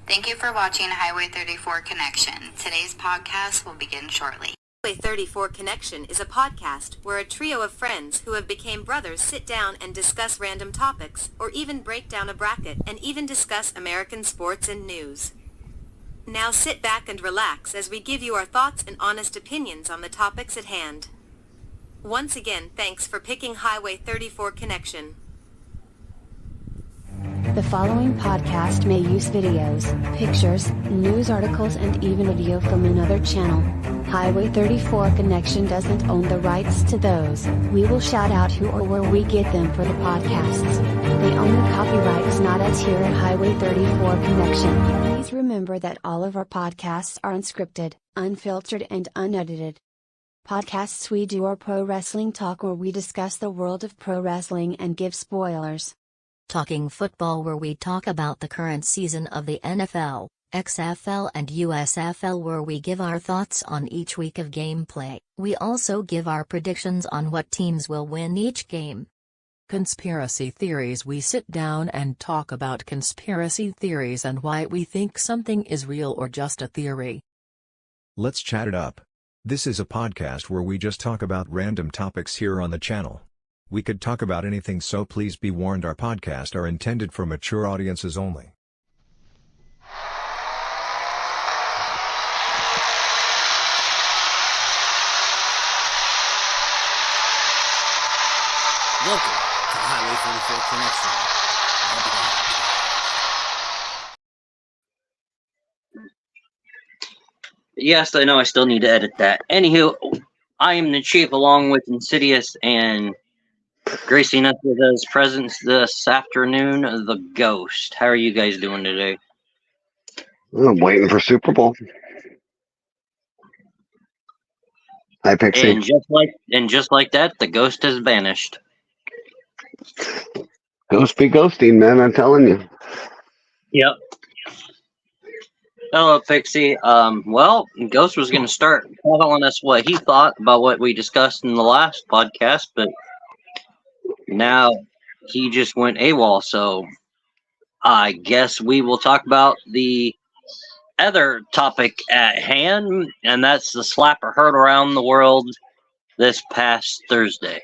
Thank you for watching Highway 34 Connection. Today's podcast will begin shortly. Highway 34 Connection is a podcast where a trio of friends who have become brothers sit down and discuss random topics, or even break down a bracket and even discuss American sports and news. Now sit back and relax as we give you our thoughts and honest opinions on the topics at hand. Once again, thanks for picking Highway 34 Connection. The following podcast may use videos, pictures, news articles, and even audio from another channel. Highway 34 Connection doesn't own the rights to those. We will shout out who or where we get them for the podcasts. They own the copyrights, not us here at Highway 34 Connection. Please remember that all of our podcasts are unscripted, unfiltered, and unedited. Podcasts we do are pro wrestling talk, where we discuss the world of pro wrestling and give spoilers. Talking Football, where we talk about the current season of the NFL, XFL and USFL, where we give our thoughts on each week of gameplay. We also give our predictions on what teams will win each game. Conspiracy Theories, we sit down and talk about conspiracy theories and why we think something is real or just a theory. Let's chat it up. This is a podcast where we just talk about random topics here on the channel. We could talk about anything, so please be warned, our podcasts are intended for mature audiences only. Welcome to Highway 34 Connection. Yes, I know I still need to edit that. Anywho, I am the Chief, along with Insidious, and gracing us with his presence this afternoon, the Ghost. How are you guys doing today? I'm waiting for Super Bowl. Hi, Pixie. And just like that, the Ghost has vanished. Ghost be ghosting, man, I'm telling you. Yep. Hello, Pixie. Well, Ghost was going to start telling us what he thought about what we discussed in the last podcast, but now he just went AWOL, so I guess we will talk about the other topic at hand, and that's the slapper heard around the world this past Thursday.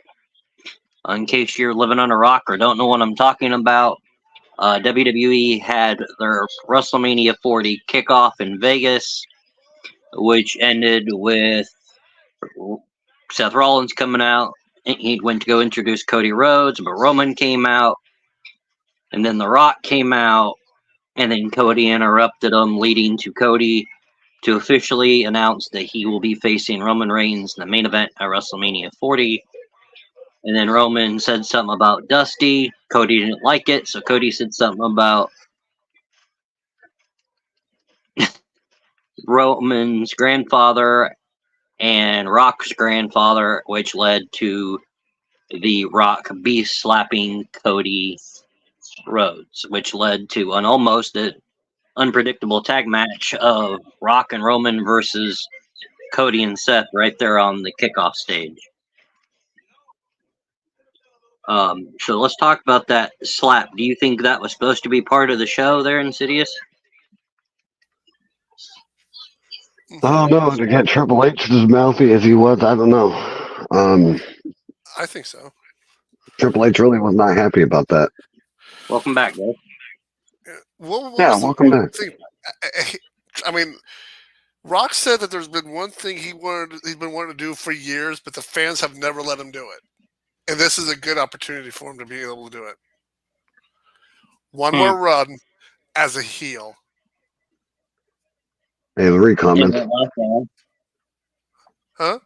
In case you're living on a rock or don't know what I'm talking about, WWE had their WrestleMania 40 kickoff in Vegas, which ended with Seth Rollins coming out. He went to go introduce Cody Rhodes, but Roman came out, and then The Rock came out, and then Cody interrupted him, leading to Cody to officially announce that he will be facing Roman Reigns in the main event at WrestleMania 40. And then Roman said something about Dusty. Cody didn't like it, so Cody said something about Roman's grandfather and Rock's grandfather, which led to the Rock beast slapping Cody Rhodes, which led to an almost unpredictable tag match of Rock and Roman versus Cody and Seth right there on the kickoff stage. So let's talk about that slap. Do you think that was supposed to be part of the show there, Insidious? Oh, no, to get Triple H as mouthy as he was, I don't know. I think so. Triple H really was not happy about that. Welcome back, guys. Welcome back. I mean, Rock said that there's been one thing he's been wanting to do for years, but the fans have never let him do it. And this is a good opportunity for him to be able to do it. One more run as a heel. Hey, the re-comment. Huh?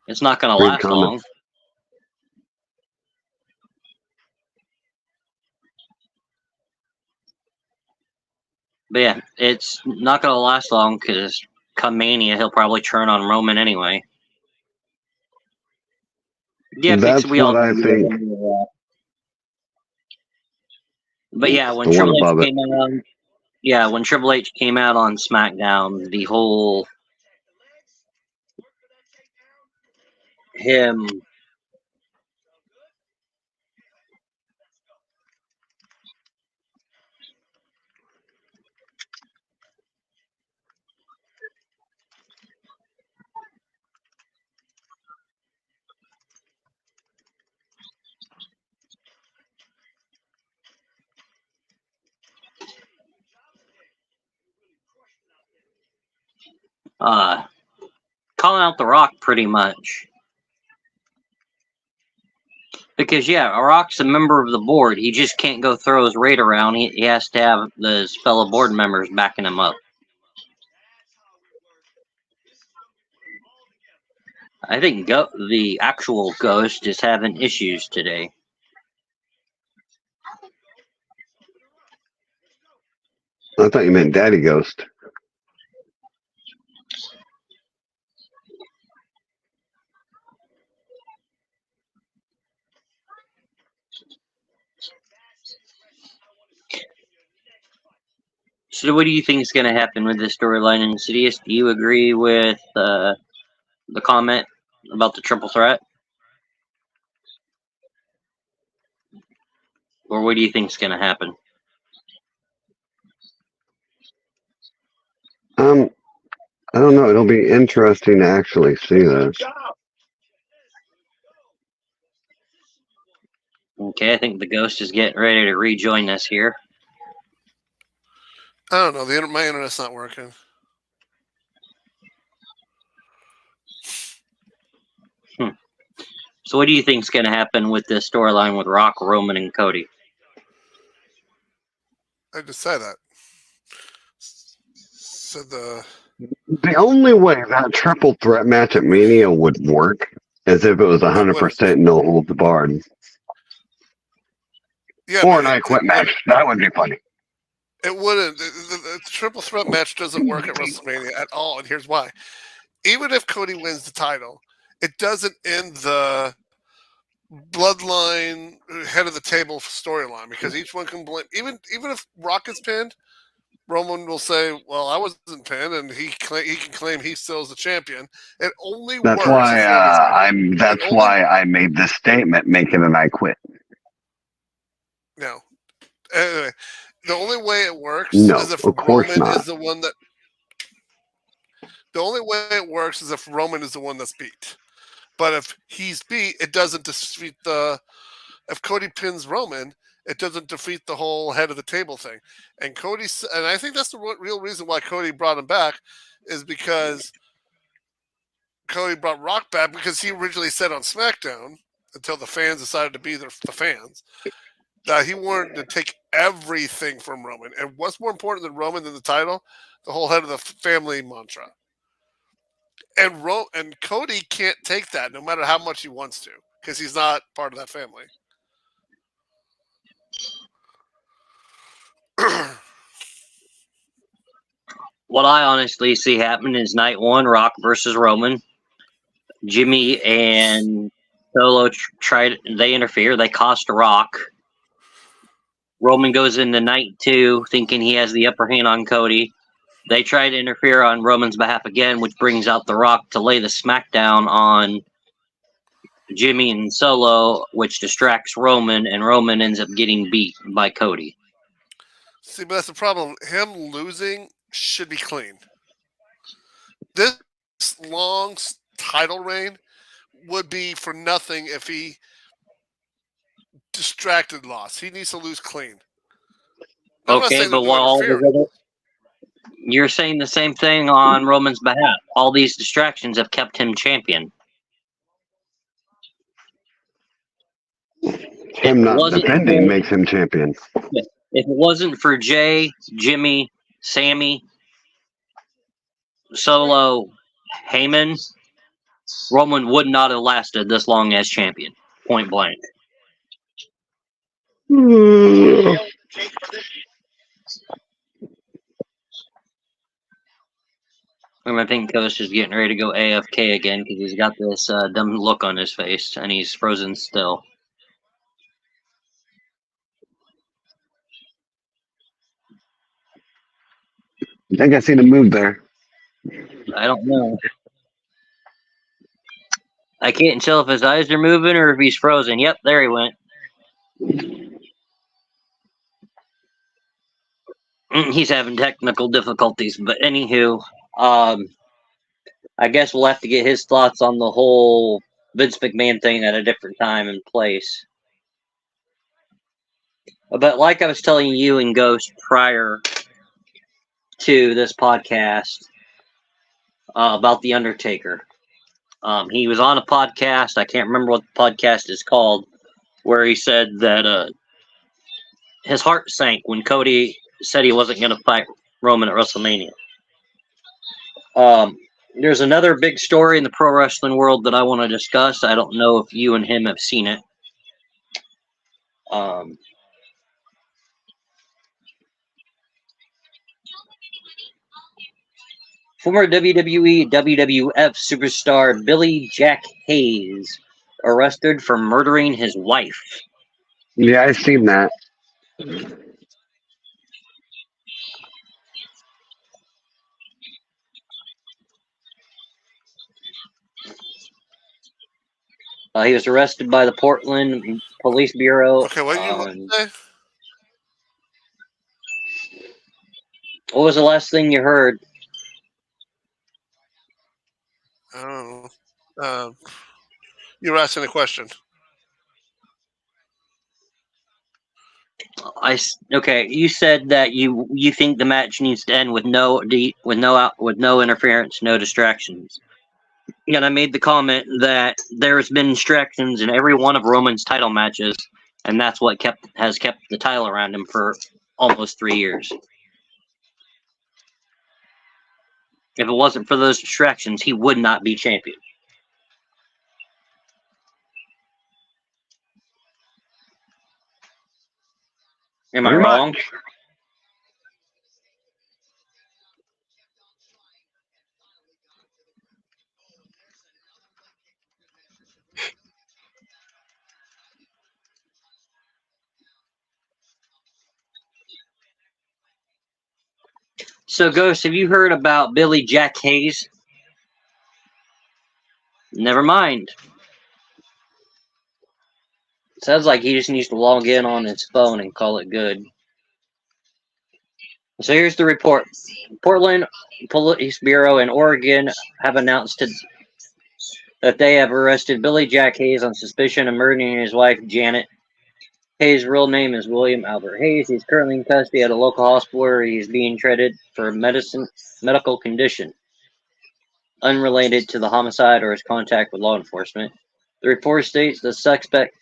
It's not going to last long. But yeah, it's not going to last long because come Mania, he'll probably turn on Roman anyway. Yeah, that's what I think. But yeah, when Triple H came out on SmackDown, the whole him calling out The Rock pretty much. Because, yeah, Rock's a member of the board. He just can't go throw his rate around. He has to have his fellow board members backing him up. I think the actual Ghost is having issues today. I thought you meant Daddy Ghost. So what do you think is going to happen with this storyline in Insidious? Do you agree with the comment about the triple threat? Or what do you think is going to happen? I don't know. It'll be interesting to actually see this. Okay, I think the Ghost is getting ready to rejoin us here. I don't know. My internet's not working. So what do you think is going to happen with this storyline with Rock, Roman, and Cody? I just said that. Said the only way that triple threat match at Mania would work is if it was 100% no holds barred. Yeah, or an I Quit match. That would be funny. It wouldn't. The triple threat match doesn't work at WrestleMania at all, and here's why. Even if Cody wins the title, it doesn't end the bloodline head of the table storyline because each one can blame. Even if Rock is pinned, Roman will say, "Well, I wasn't pinned," and he can claim he still is the champion. It only That's works. Why I made this statement, making an I Quit. No. Anyway, the only way it works is if Roman is the one that. The only way it works is if Roman is the one that's beat. But if he's beat, it doesn't defeat the. If Cody pins Roman, it doesn't defeat the whole head of the table thing. And I think that's the real reason why Cody brought him back, is because Cody brought Rock back because he originally said on SmackDown, until the fans decided to be the fans, that he wanted to take everything from Roman. And what's more important than Roman than the title? The whole head of the family mantra. And Cody can't take that no matter how much he wants to, because he's not part of that family. What I honestly see happening is night one, Rock versus Roman. Jimmy and Solo they interfere. They cost Rock. Roman goes into night two thinking he has the upper hand on Cody. They try to interfere on Roman's behalf again, which brings out The Rock to lay the smackdown on Jimmy and Solo, which distracts Roman, and Roman ends up getting beat by Cody. See, but that's the problem. Him losing should be clean. This long title reign would be for nothing if he distracted loss. He needs to lose clean. Okay, but you're saying the same thing on Roman's behalf. All these distractions have kept him champion. Him not defending makes him champion. If it wasn't for Jay, Jimmy, Sammy, Solo, Heyman, Roman would not have lasted this long as champion. Point blank. And I think Ghost is getting ready to go AFK again because he's got this dumb look on his face and he's frozen still. I think I seen him move there. I don't know. I can't tell if his eyes are moving or if he's frozen. Yep, there he went. He's having technical difficulties, but anywho, I guess we'll have to get his thoughts on the whole Vince McMahon thing at a different time and place. But like I was telling you and Ghost prior to this podcast, about The Undertaker. He was on a podcast. I can't remember what the podcast is called, where he said that his heart sank when Cody said he wasn't going to fight Roman at WrestleMania. There's another big story in the pro wrestling world that I want to discuss. I don't know if you and him have seen it. Former WWE, WWF superstar Billy Jack Hayes arrested for murdering his wife. Yeah, I've seen that. He was arrested by the Portland Police Bureau. Okay, what did you say? What was the last thing you heard? Oh, you were asking a question. Okay. You said that you think the match needs to end with no interference, no distractions. And I made the comment that there's been distractions in every one of Roman's title matches, and that's what has kept the title around him for almost 3 years. If it wasn't for those distractions, he would not be champion. Am I wrong? So, Ghost, have you heard about Billy Jack Hayes? Never mind. Sounds like he just needs to log in on his phone and call it good. So here's the report. Portland Police Bureau in Oregon have announced that they have arrested Billy Jack Hayes on suspicion of murdering his wife, Janet. Hayes' real name is William Albert Hayes. He's currently in custody at a local hospital where he's being treated for a medical condition unrelated to the homicide or his contact with law enforcement. The report states the suspect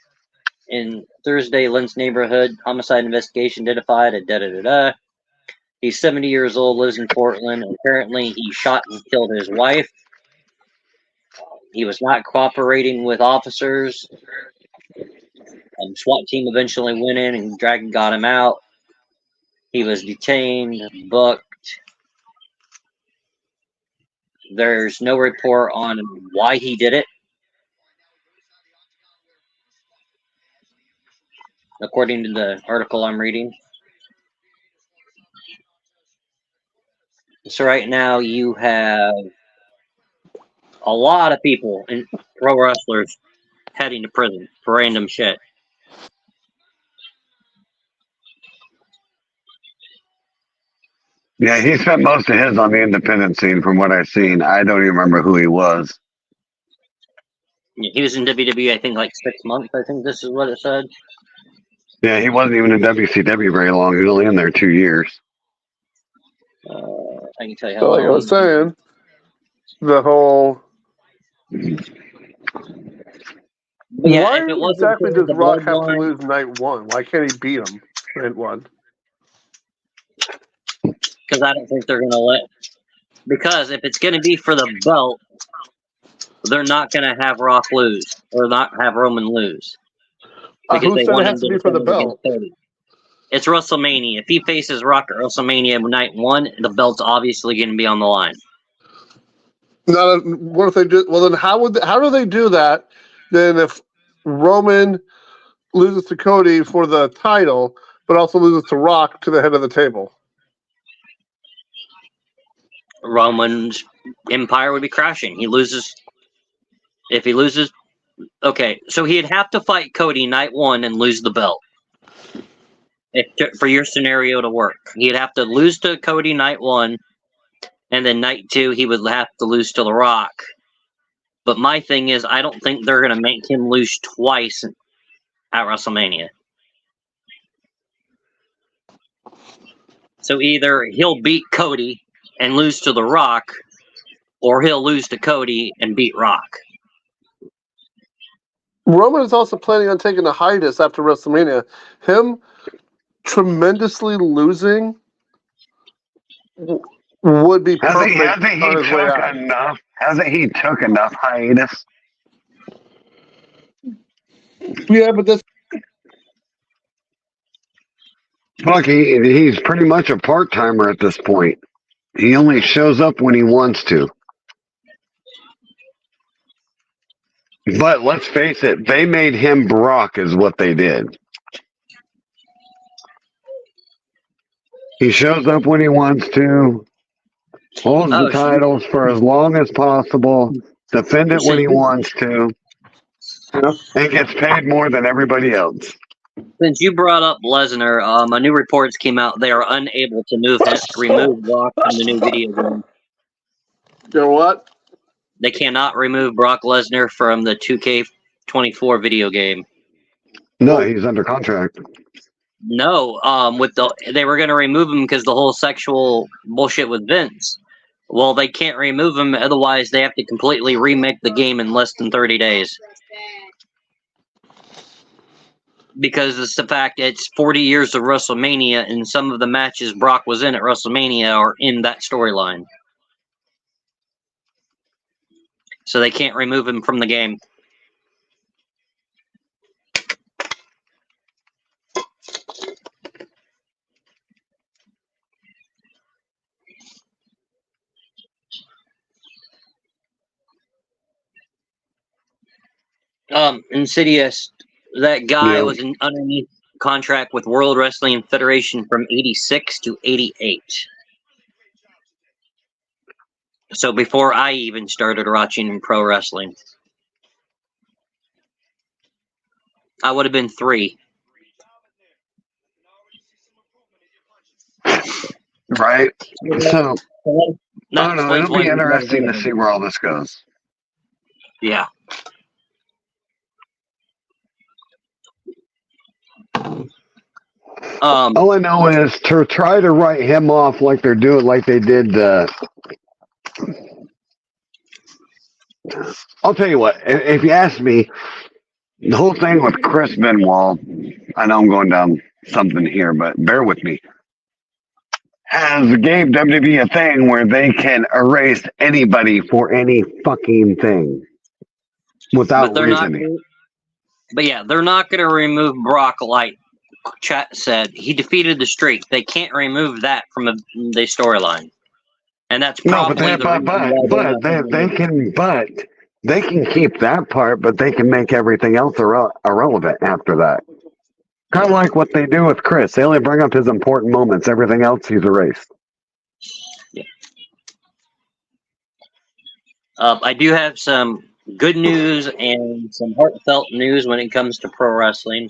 in Thursday Lynn's neighborhood homicide investigation identified a He's 70 years old, lives in Portland. Apparently, he shot and killed his wife. He was not cooperating with officers. SWAT team eventually went in and got him out. He was detained, booked. There's no report on why he did it, according to the article I'm reading. So right now you have a lot of people in pro wrestlers heading to prison for random shit. Yeah, he spent most of his on the independent scene from what I've seen. I don't even remember who he was. He was in WWE, I think, like 6 months. I think this is what it said. Yeah, he wasn't even in WCW very long. He was only in there 2 years. I can tell you how So like I was saying, the whole... Yeah, why if it wasn't exactly for does the Rock have to bloodline- lose night one? Why can't he beat him in one? Because I don't think they're going to let... Because if it's going to be for the belt, they're not going to have Rock lose, or not have Roman lose. Because Who they said it want has him to be for the defend belt? against Cody. It's WrestleMania. If he faces Rock at WrestleMania night one, the belt's obviously going to be on the line. Now, what if they do? Well, then how do they do that? Then if Roman loses to Cody for the title, but also loses to Rock to the head of the table. Roman's empire would be crashing. If he loses, okay, so he'd have to fight Cody night one and lose the belt. For your scenario to work, he'd have to lose to Cody night one, and then night two he would have to lose to The Rock. But my thing is, I don't think they're going to make him lose twice at WrestleMania. So either he'll beat Cody and lose to The Rock, or he'll lose to Cody and beat Rock. Roman is also planning on taking a hiatus after WrestleMania. Him tremendously losing would be perfect on his way out. Hasn't he took enough hiatus? Yeah, but this. Look, he's pretty much a part-timer at this point. He only shows up when he wants to. But let's face it, they made him Brock is what they did. He shows up when he wants to, holds the titles for as long as possible, defend it when he wants to, and gets paid more than everybody else. Since you brought up Lesnar, a new reports came out. They are unable to remove Brock from the new video game. They're what? They cannot remove Brock Lesnar from the 2K24 video game. No, he's under contract. No, they were going to remove him because the whole sexual bullshit with Vince. Well, they can't remove him, otherwise they have to completely remake the game in less than 30 days. Because it's the fact it's 40 years of WrestleMania, and some of the matches Brock was in at WrestleMania are in that storyline. So they can't remove him from the game. Insidious, that guy was underneath contract with World Wrestling Federation from 86 to 88. So before I even started watching pro wrestling. I would have been 3. Right? So, I don't know. It'll be explains why interesting to see where all this goes. Yeah. All I know is to try to write him off like they're doing, like they did. I'll tell you what. If you ask me, the whole thing with Chris Benoit, I know I'm going down something here, but bear with me. Has gave WWE a thing where they can erase anybody for any fucking thing without reasoning. But yeah, they're not going to remove Brock like Chat said. He defeated the Streak. They can't remove that from the storyline, and that's probably they can keep that part, but they can make everything else irrelevant after that. Kind of like what they do with Chris. They only bring up his important moments. Everything else he's erased. Yeah. I do have some good news and some heartfelt news when it comes to pro wrestling.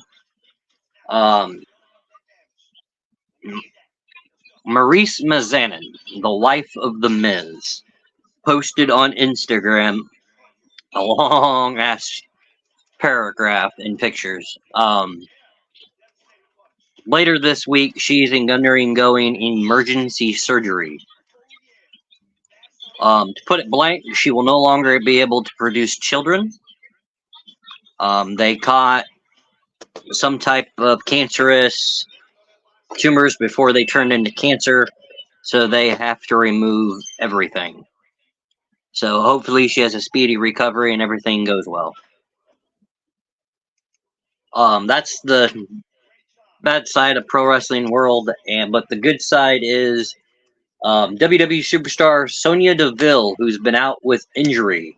Maurice Mazanin, the wife of The Miz, posted on Instagram a long-ass paragraph and pictures. Later this week, she's undergoing emergency surgery. To put it blank, she will no longer be able to produce children. They caught some type of cancerous tumors before they turned into cancer, so they have to remove everything. So hopefully she has a speedy recovery and everything goes well. That's the bad side of pro wrestling world, but the good side is WWE superstar Sonya Deville, who's been out with injury.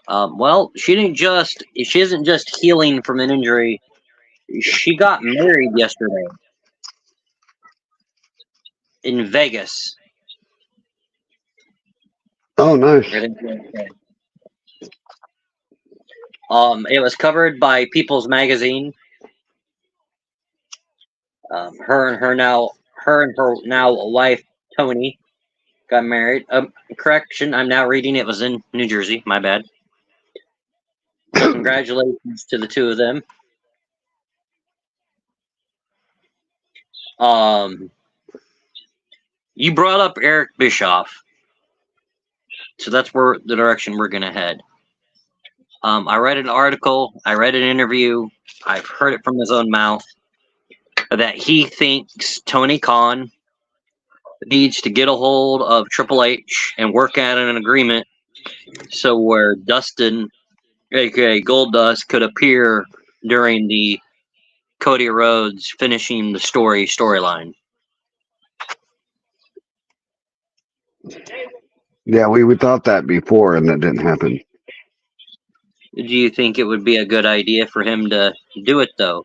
Well, she isn't just healing from an injury. She got married yesterday in Vegas. Oh, nice. It was covered by People's Magazine. Her and her now wife Tony got married. Correction, I'm now reading it was in New Jersey. My bad. So congratulations to the two of them. You brought up Eric Bischoff. So that's where the direction we're going to head. I read an article, I read an interview, I've heard it from his own mouth that he thinks Tony Khan needs to get a hold of Triple H and work out an agreement so where Dustin, aka Goldust, could appear during the Cody Rhodes finishing the storyline. Yeah, we thought that before, and that didn't happen. Do you think it would be a good idea for him to do it, though?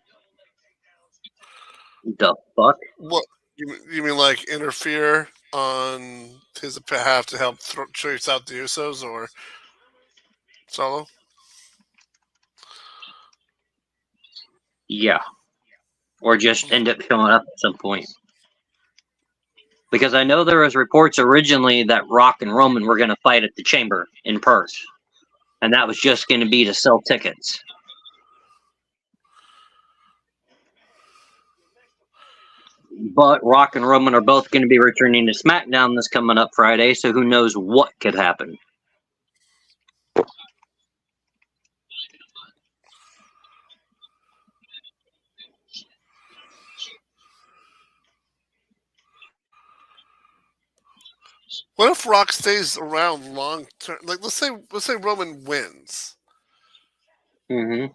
The fuck? What you mean, like interfere on his behalf to help chase out the Usos or Solo? Yeah. Or just end up showing up at some point. Because I know there was reports originally that Rock and Roman were going to fight at the Chamber in Perth. And that was just going to be to sell tickets. But Rock and Roman are both going to be returning to SmackDown this coming up Friday, so who knows what could happen. What if Rock stays around long term? Like, let's say Roman wins. Mm-hmm.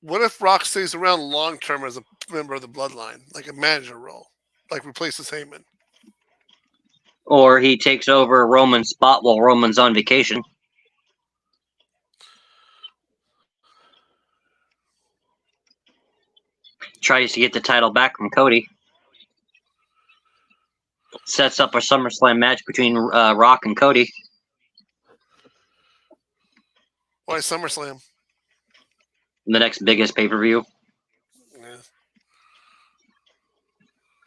What if Rock stays around long term as a member of the Bloodline, like a manager role, like replaces Heyman? Or he takes over Roman's spot while Roman's on vacation. Tries to get the title back from Cody. Sets up a SummerSlam match between Rock and Cody. Why SummerSlam? The next biggest pay-per-view. Yeah.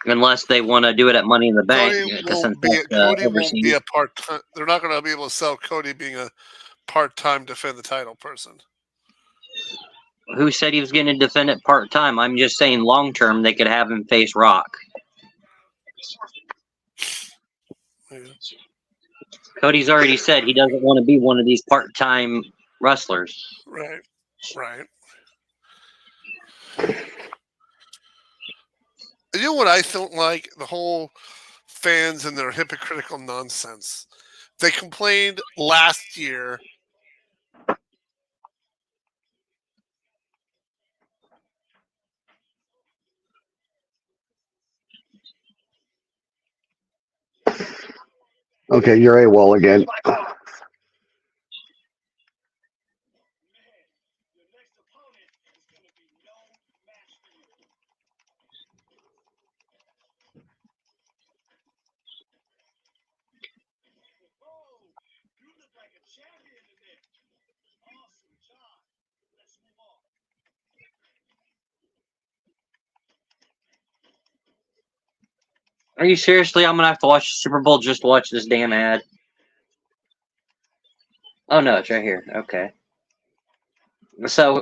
Unless they want to do it at Money in the Bank. Cody won't be a part-time. They're not going to be able to sell Cody being a part-time defend the title person. Who said he was going to defend it part-time? I'm just saying long-term they could have him face Rock. Yeah. Cody's already said he doesn't want to be one of these part-time wrestlers. Right. You know what I don't like? The whole fans and their hypocritical nonsense. They complained last year. Okay, you're AWOL again. Are you seriously? I'm going to have to watch the Super Bowl just to watch this damn ad. Oh, no, it's right here. Okay. So,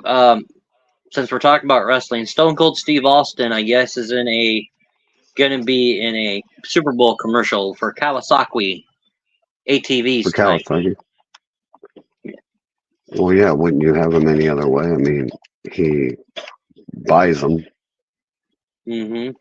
since we're talking about wrestling, Stone Cold Steve Austin, I guess, is going to be in a Super Bowl commercial for Kawasaki ATVs. For Kawasaki? Yeah. Well, yeah, wouldn't you have him any other way? I mean, he buys them. Mm-hmm.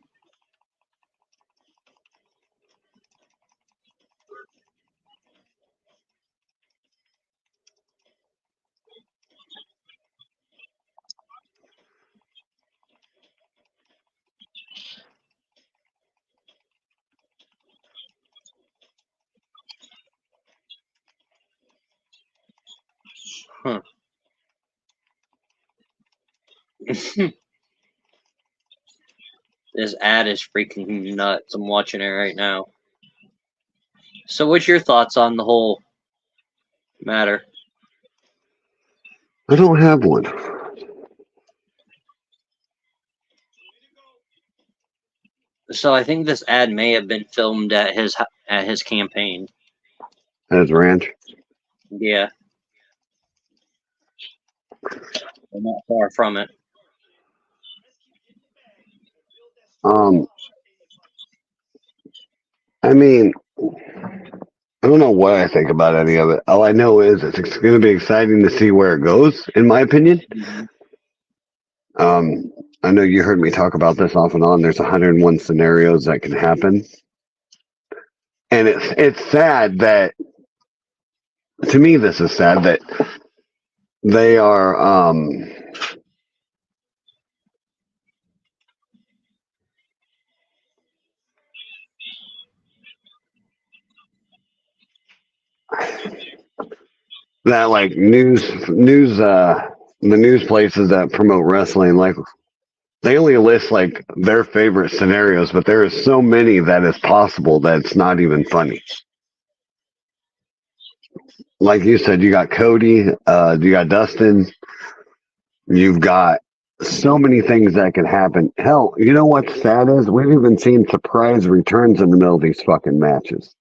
Huh. This ad is freaking nuts. I'm watching it right now. So what's your thoughts on the whole matter? I don't have one. So I think this ad may have been filmed at his campaign. At his ranch? Yeah. I'm not far from it. I mean, I don't know what I think about any of it. All I know is it's going to be exciting to see where it goes, in my opinion. I know you heard me talk about this off and on. There's 101 scenarios that can happen. And it's sad that, to me, this is sad that they are, that like the news places that promote wrestling, like they only list like their favorite scenarios, but there is so many that is possible that it's not even funny. Like you said, you got Cody, you got Dustin, you've got so many things that can happen. Hell, you know what's sad is we've even seen surprise returns in the middle of these fucking matches.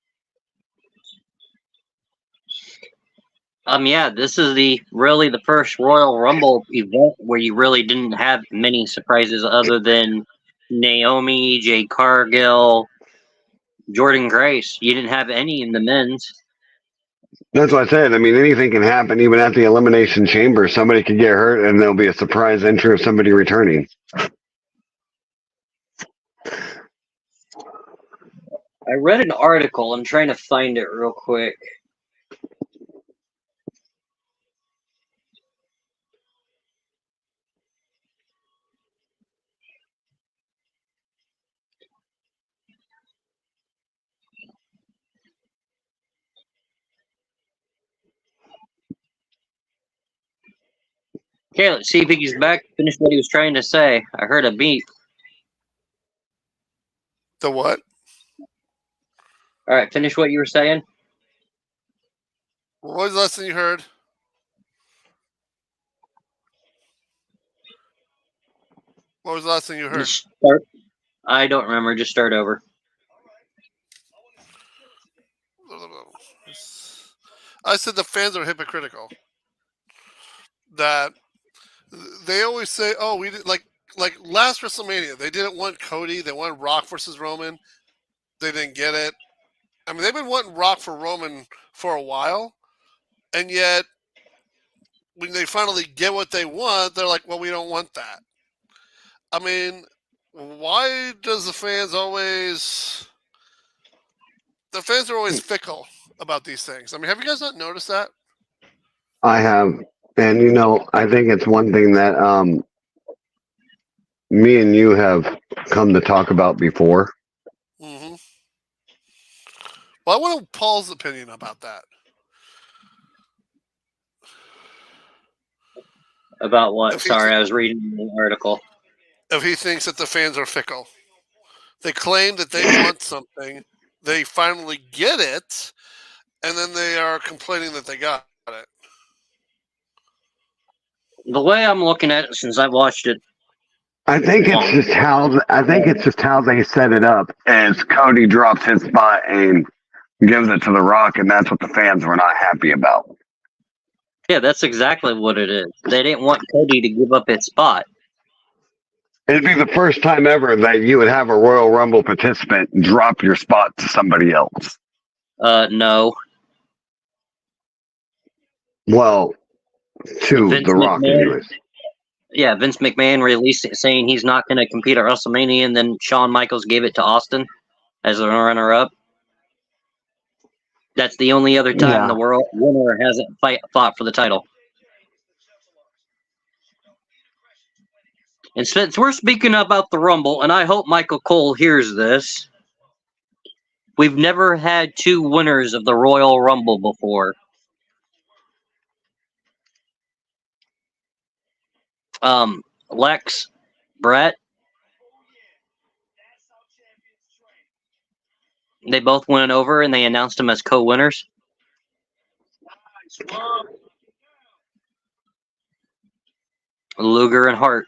Yeah, this is really the first Royal Rumble event where you really didn't have many surprises other than Naomi, Jade Cargill, Jordan Grace. You didn't have any in the men's. That's what I said. I mean, anything can happen. Even at the Elimination Chamber, somebody could get hurt and there'll be a surprise entry of somebody returning. I read an article. I'm trying to find it real quick. Okay, let's see if he's back. Finish what he was trying to say. I heard a beep. The what? All right, finish what you were saying. What was the last thing you heard? What was the last thing you heard? Start. I don't remember. Just start over. I said the fans are hypocritical. That they always say, "Oh, we did like last WrestleMania. They didn't want Cody. They wanted Rock versus Roman. They didn't get it. I mean, they've been wanting Rock for Roman for a while, and yet when they finally get what they want, they're like, "Well, we don't want that." I mean, why does the fans always? The fans are always fickle about these things. I mean, have you guys not noticed that? I have, and you know, I think it's one thing that me and you have come to talk about before. Mm-hmm. Well, I want Paul's opinion about that. About what? Sorry, I was reading the article. If he thinks that the fans are fickle. They claim that they want something. They finally get it, and then they are complaining that they got it. The way I'm looking at it, since I've watched it, I think it's just how they set it up. As Cody drops his spot and gives it to The Rock, and that's what the fans were not happy about. Yeah, that's exactly what it is. They didn't want Cody to give up his spot. It'd be the first time ever that you would have a Royal Rumble participant drop your spot to somebody else. No. Well, to Vince The Rock, McMahon, anyways. Yeah, Vince McMahon released it saying he's not going to compete at WrestleMania, and then Shawn Michaels gave it to Austin as the runner-up. That's the only other time the world winner hasn't fought for the title. And since we're speaking about the Rumble, and I hope Michael Cole hears this, we've never had two winners of the Royal Rumble before. Lex, Brett, they both went over and they announced them as co-winners. Luger and Hart.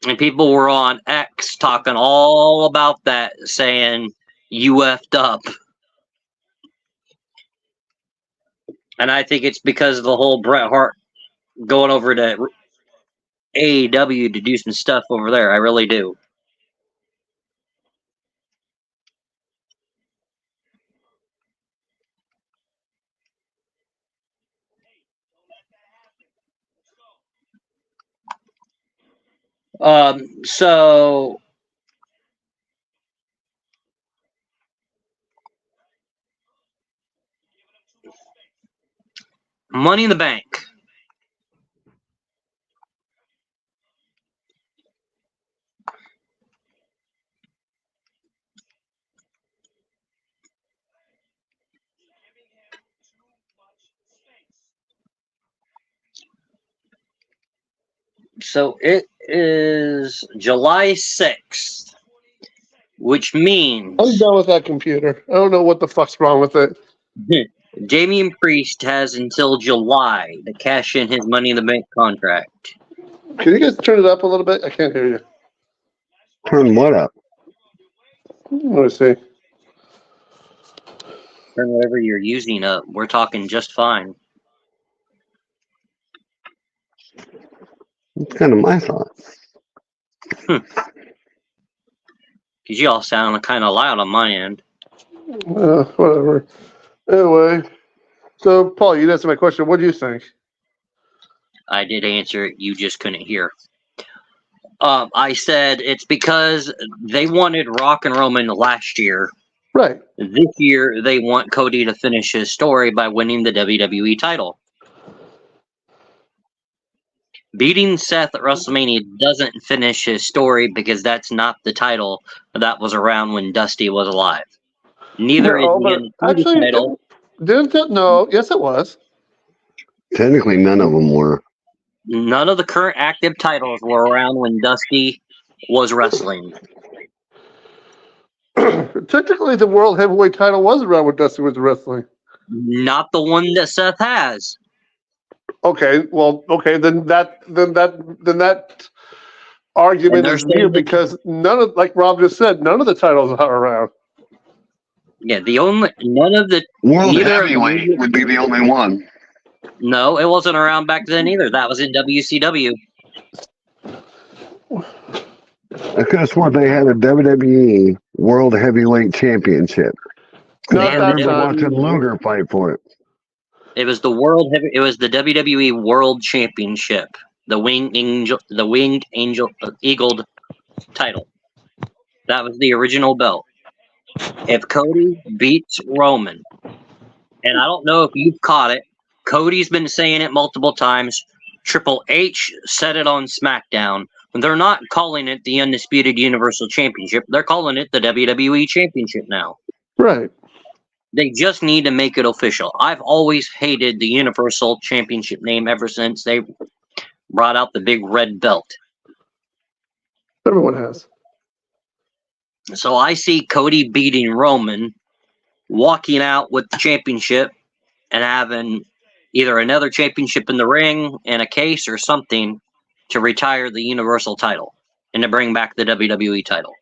And people were on X talking all about that, saying, "You effed up." And I think it's because of the whole Bret Hart going over to AEW to do some stuff over there. I really do. So Money in the Bank. So it is July 6th, which means I'm done with that computer. I don't know what the fuck's wrong with it. Damian Priest has until July to cash in his Money in the Bank contract. Can you guys turn it up a little bit? I can't hear you. Turn what up? Let me see. Turn whatever you're using up. We're talking just fine. It's kind of my thoughts. Because you all sound kind of loud on my end. Whatever. Anyway, so Paul, you answered my question. What do you think? I did answer it. You just couldn't hear. I said it's because they wanted Rock and Roman last year. Right. This year, they want Cody to finish his story by winning the WWE title. Beating Seth at WrestleMania doesn't finish his story because that's not the title that was around when Dusty was alive. Neither is the actually, title. No, yes, it was. Technically, none of them were. None of the current active titles were around when Dusty was wrestling. Technically, the World Heavyweight title was around when Dusty was wrestling. Not the one that Seth has. Okay, well, okay, then that argument is weird because none of, like Rob just said, none of the titles are around. Yeah, none of the World Heavyweight would be the only one. No, it wasn't around back then either. That was in WCW. I could have sworn they had a WWE World Heavyweight Championship. I remember watching Luger fight for it. It was the WWE World Championship, the Winged Eagled title. That was the original belt. If Cody beats Roman, and I don't know if you've caught it, Cody's been saying it multiple times. Triple H said it on SmackDown. They're not calling it the Undisputed Universal Championship. They're calling it the WWE Championship now. Right. They just need to make it official. I've always hated the Universal Championship name ever since they brought out the big red belt. Everyone has. So I see Cody beating Roman, walking out with the championship, and having either another championship in the ring and a case or something to retire the Universal title and to bring back the WWE title.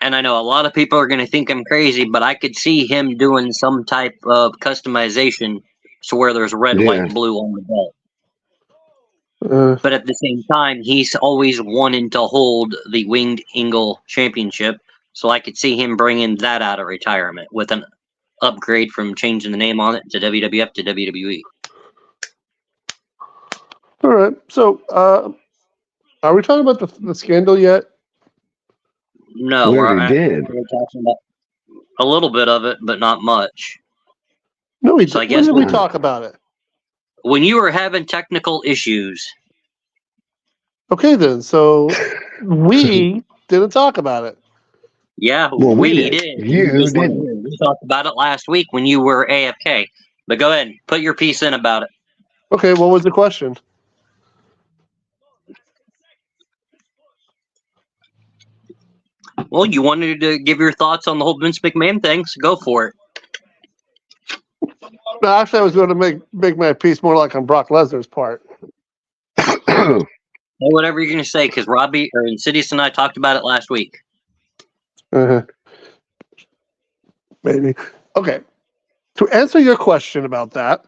And I know a lot of people are going to think I'm crazy, but I could see him doing some type of customization to where there's red, white, blue on the belt. But at the same time, he's always wanted to hold the Winged Eagle Championship, so I could see him bringing that out of retirement with an upgrade from changing the name on it to WWF to WWE. All right. So, are we talking about the scandal yet? No, we're talking about a little bit of it, but not much. No, when did we talk about it? When you were having technical issues. Okay, then. So we didn't talk about it. Yeah, well, we did. You didn't. We talked about it last week when you were AFK. But go ahead, put your piece in about it. Okay, what was the question? Well, you wanted to give your thoughts on the whole Vince McMahon thing, so go for it. No, actually, I was going to make my piece more like on Brock Lesnar's part. Well, whatever you're going to say, because Robbie or Insidious and I talked about it last week. Maybe. Okay. To answer your question about that,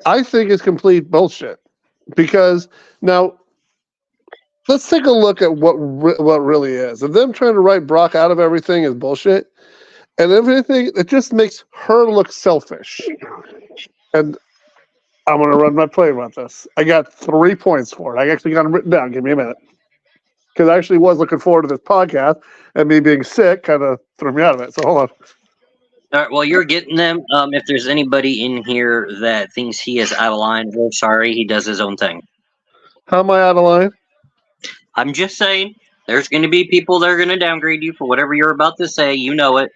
I think it's complete bullshit. Because now, let's take a look at what really is. If them trying to write Brock out of everything is bullshit, And if anything, it just makes her look selfish. And I'm going to run my play about this. I got 3 points for it. I actually got them written down. Give me a minute. Because I actually was looking forward to this podcast, and me being sick kind of threw me out of it. So hold on. All right, well, you're getting them. If there's anybody in here that thinks he is out of line, we're sorry. He does his own thing. How am I out of line? I'm just saying, there's going to be people that are going to downgrade you for whatever you're about to say. You know it.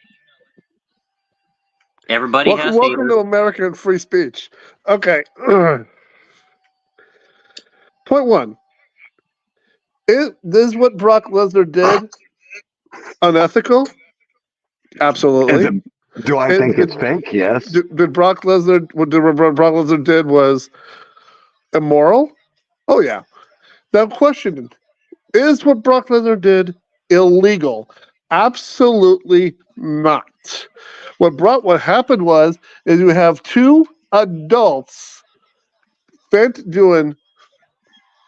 Everybody has Welcome haters. to American free speech. Okay. Point 1. Is what Brock Lesnar did unethical? Absolutely. Do I think it's fake? Yes. Did Brock Lesnar? What Brock Lesnar did was immoral? Oh yeah. Now, question: is what Brock Lesnar did illegal? Absolutely not. What happened was you have 2 adults doing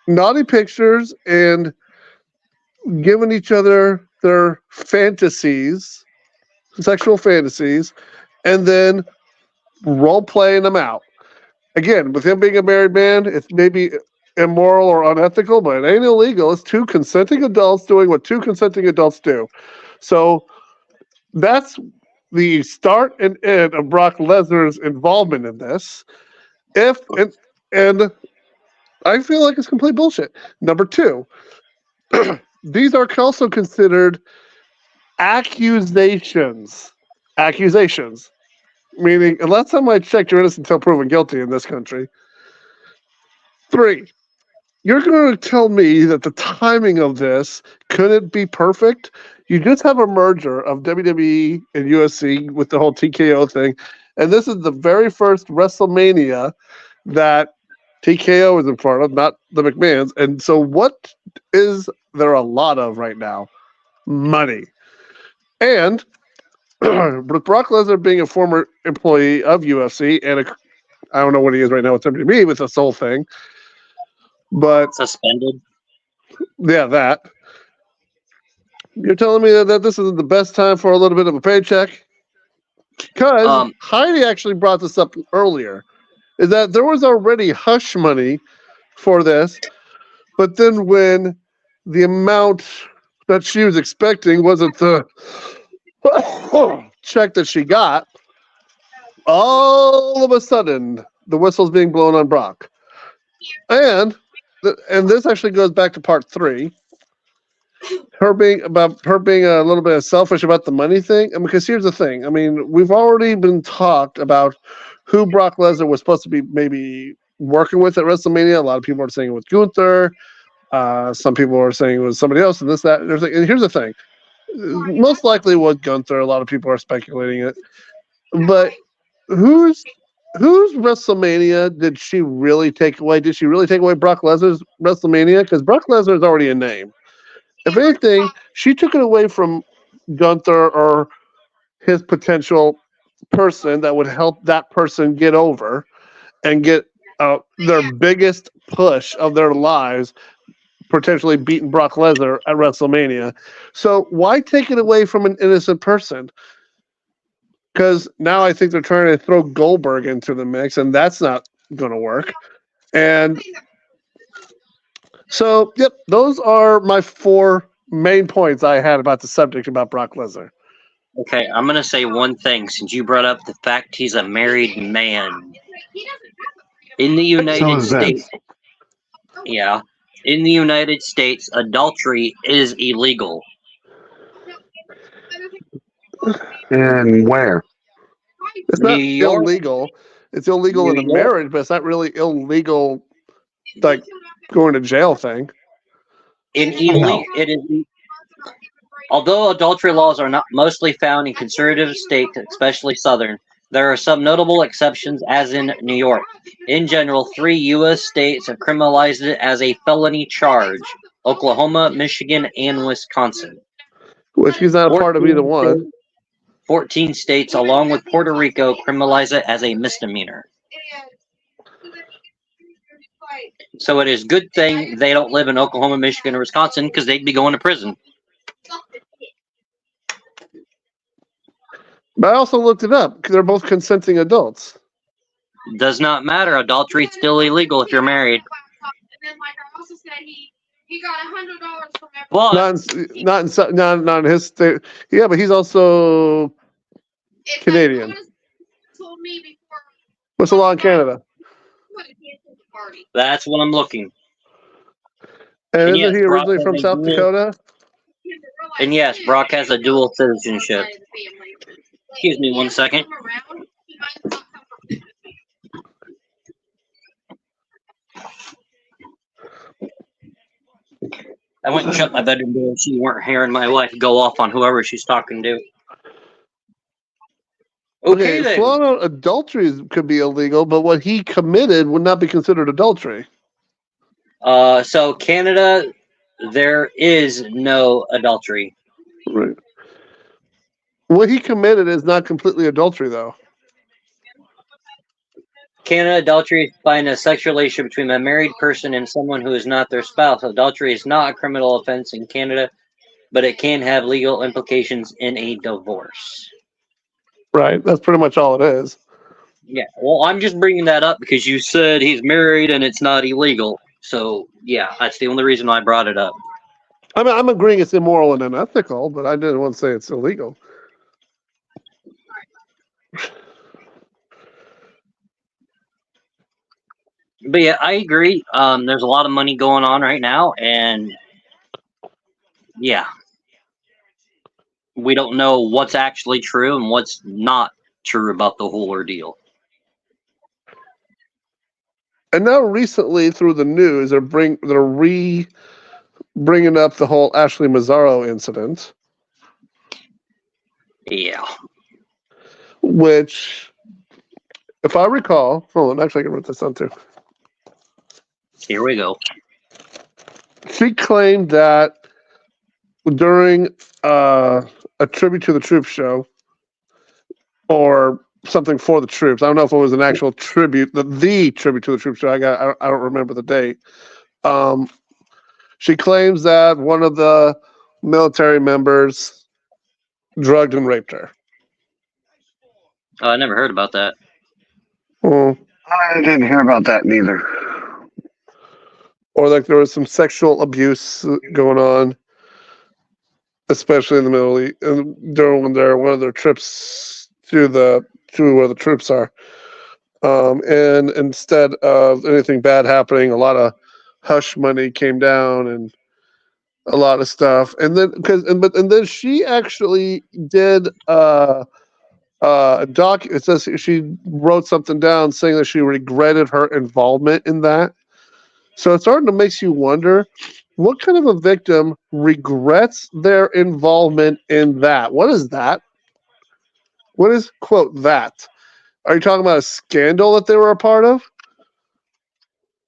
naughty pictures and giving each other their fantasies, sexual fantasies, and then role playing them out. Again, with him being a married man, it's maybe immoral or unethical, but it ain't illegal. It's 2 consenting adults doing what 2 consenting adults do. So that's the start and end of Brock Lesnar's involvement in this. And I feel like it's complete bullshit. Number 2, these are also considered accusations. Accusations. Meaning, last time I checked, you're innocent until proven guilty in this country. 3, you're going to tell me that the timing of this couldn't be perfect? You just have a merger of WWE and UFC with the whole TKO thing. And this is the very first WrestleMania that TKO is in front of, not the McMahons. And so what is there a lot of right now? Money. And with Brock Lesnar being a former employee of UFC, and I don't know what he is right now with WWE with this whole thing, but suspended. Yeah, that. You're telling me that this isn't the best time for a little bit of a paycheck? Because Heidi actually brought this up earlier, is that there was already hush money for this, but then when the amount that she was expecting wasn't the check that she got, all of a sudden the whistle's being blown on Brock. And this actually goes back to part 3. Her being a little bit selfish about the money thing. Because here's the thing. I mean, we've already been talked about who Brock Lesnar was supposed to be maybe working with at WrestleMania. A lot of people are saying it was Gunther. Some people are saying it was somebody else, and this, that, and everything. And here's the thing. Most likely it was Gunther. A lot of people are speculating it. But whose WrestleMania did she really take away? Did she really take away Brock Lesnar's WrestleMania? Because Brock Lesnar is already a name. If anything, she took it away from Gunther or his potential person that would help that person get over and get their biggest push of their lives, potentially beating Brock Lesnar at WrestleMania. So why take it away from an innocent person? Because now I think they're trying to throw Goldberg into the mix, and that's not going to work. And so, yep, those are my 4 main points I had about the subject about Brock Lesnar. Okay, I'm going to say one thing, since you brought up the fact he's a married man. In the United States, yeah, in the United States, adultery is illegal. And where? It's not illegal. It's illegal in a marriage, but it's not really illegal, like going to jail thing. It is. Although adultery laws are not mostly found in conservative states, especially Southern, there are some notable exceptions, as in New York. In general, 3 U.S. states have criminalized it as a felony charge: Oklahoma, Michigan, and Wisconsin. Which he's not a part of either one. 14 states, along with Puerto Rico, criminalize it as a misdemeanor. So it is a good thing they don't live in Oklahoma, Michigan, or Wisconsin, because they'd be going to prison. But I also looked it up because they're both consenting adults. Does not matter. Adultery is still illegal if you're married. And then, like I also said, he got $100 from every. Well, Not in his state. Yeah, but he's also It's Canadian. Like, told me before. What's the law in Canada? that's what I'm looking. And And isn't yes, he Brock originally has from a South dual- Dakota? And yes, Brock has a dual citizenship. Excuse me 1 second. I went and shut my bedroom door so you weren't hearing my wife go off on whoever she's talking to. Okay, then. Full on adultery could be illegal, but what he committed would not be considered adultery. So Canada, there is no adultery. Right. What he committed is not completely adultery, though. Canada, adultery is defined as sexual relationship between a married person and someone who is not their spouse. Adultery is not a criminal offense in Canada, but it can have legal implications in a divorce. Right. That's pretty much all it is. Yeah. Well, I'm just bringing that up because you said he's married and it's not illegal. So, yeah, that's the only reason I brought it up. I'm agreeing it's immoral and unethical, but I didn't want to say it's illegal. But yeah, I agree. There's a lot of money going on right now, and yeah, we don't know what's actually true and what's not true about the whole ordeal. And now recently, through the news, they're bringing up the whole Ashley Mazzaro incident. Yeah. Which, if I recall, hold on, actually I can write this down too. Here we go. She claimed that during a tribute to the Troops show, or something for the troops. I don't know if it was an actual tribute, the tribute to the Troops show. I don't remember the date. She claims that one of the military members drugged and raped her. Oh, I never heard about that. Oh. I didn't hear about that neither. Or like there was some sexual abuse going on, especially in the Middle East, during one of their trips to where the troops are. And instead of anything bad happening, a lot of hush money came down and a lot of stuff. And then she actually did it says she wrote something down saying that she regretted her involvement in that. So it's starting to make you wonder, what kind of a victim regrets their involvement in that? What is that? What is, quote, that? Are you talking about a scandal that they were a part of?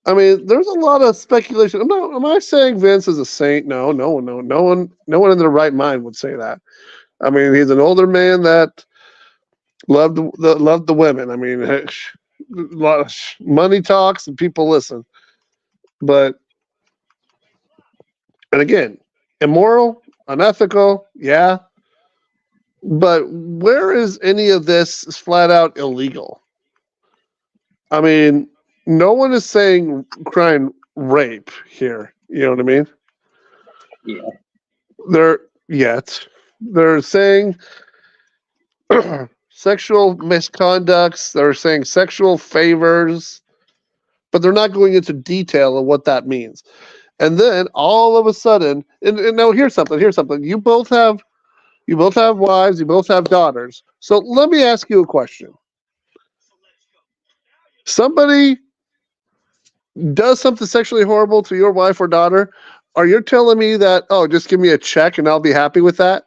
I mean, there's a lot of speculation. Am I saying Vince is a saint? No one in their right mind would say that. I mean, he's an older man that loved the women. I mean, a lot of money talks and people listen. But, and again, immoral, unethical, yeah. But where is any of this flat out illegal? I mean, no one is saying crying rape here. You know what I mean? Yeah. They're saying sexual misconducts. They're saying sexual favors. But they're not going into detail of what that means. And then all of a sudden, and now here's something. You both have wives, you both have daughters. So let me ask you a question. Somebody does something sexually horrible to your wife or daughter. Are you telling me that, oh, just give me a check and I'll be happy with that?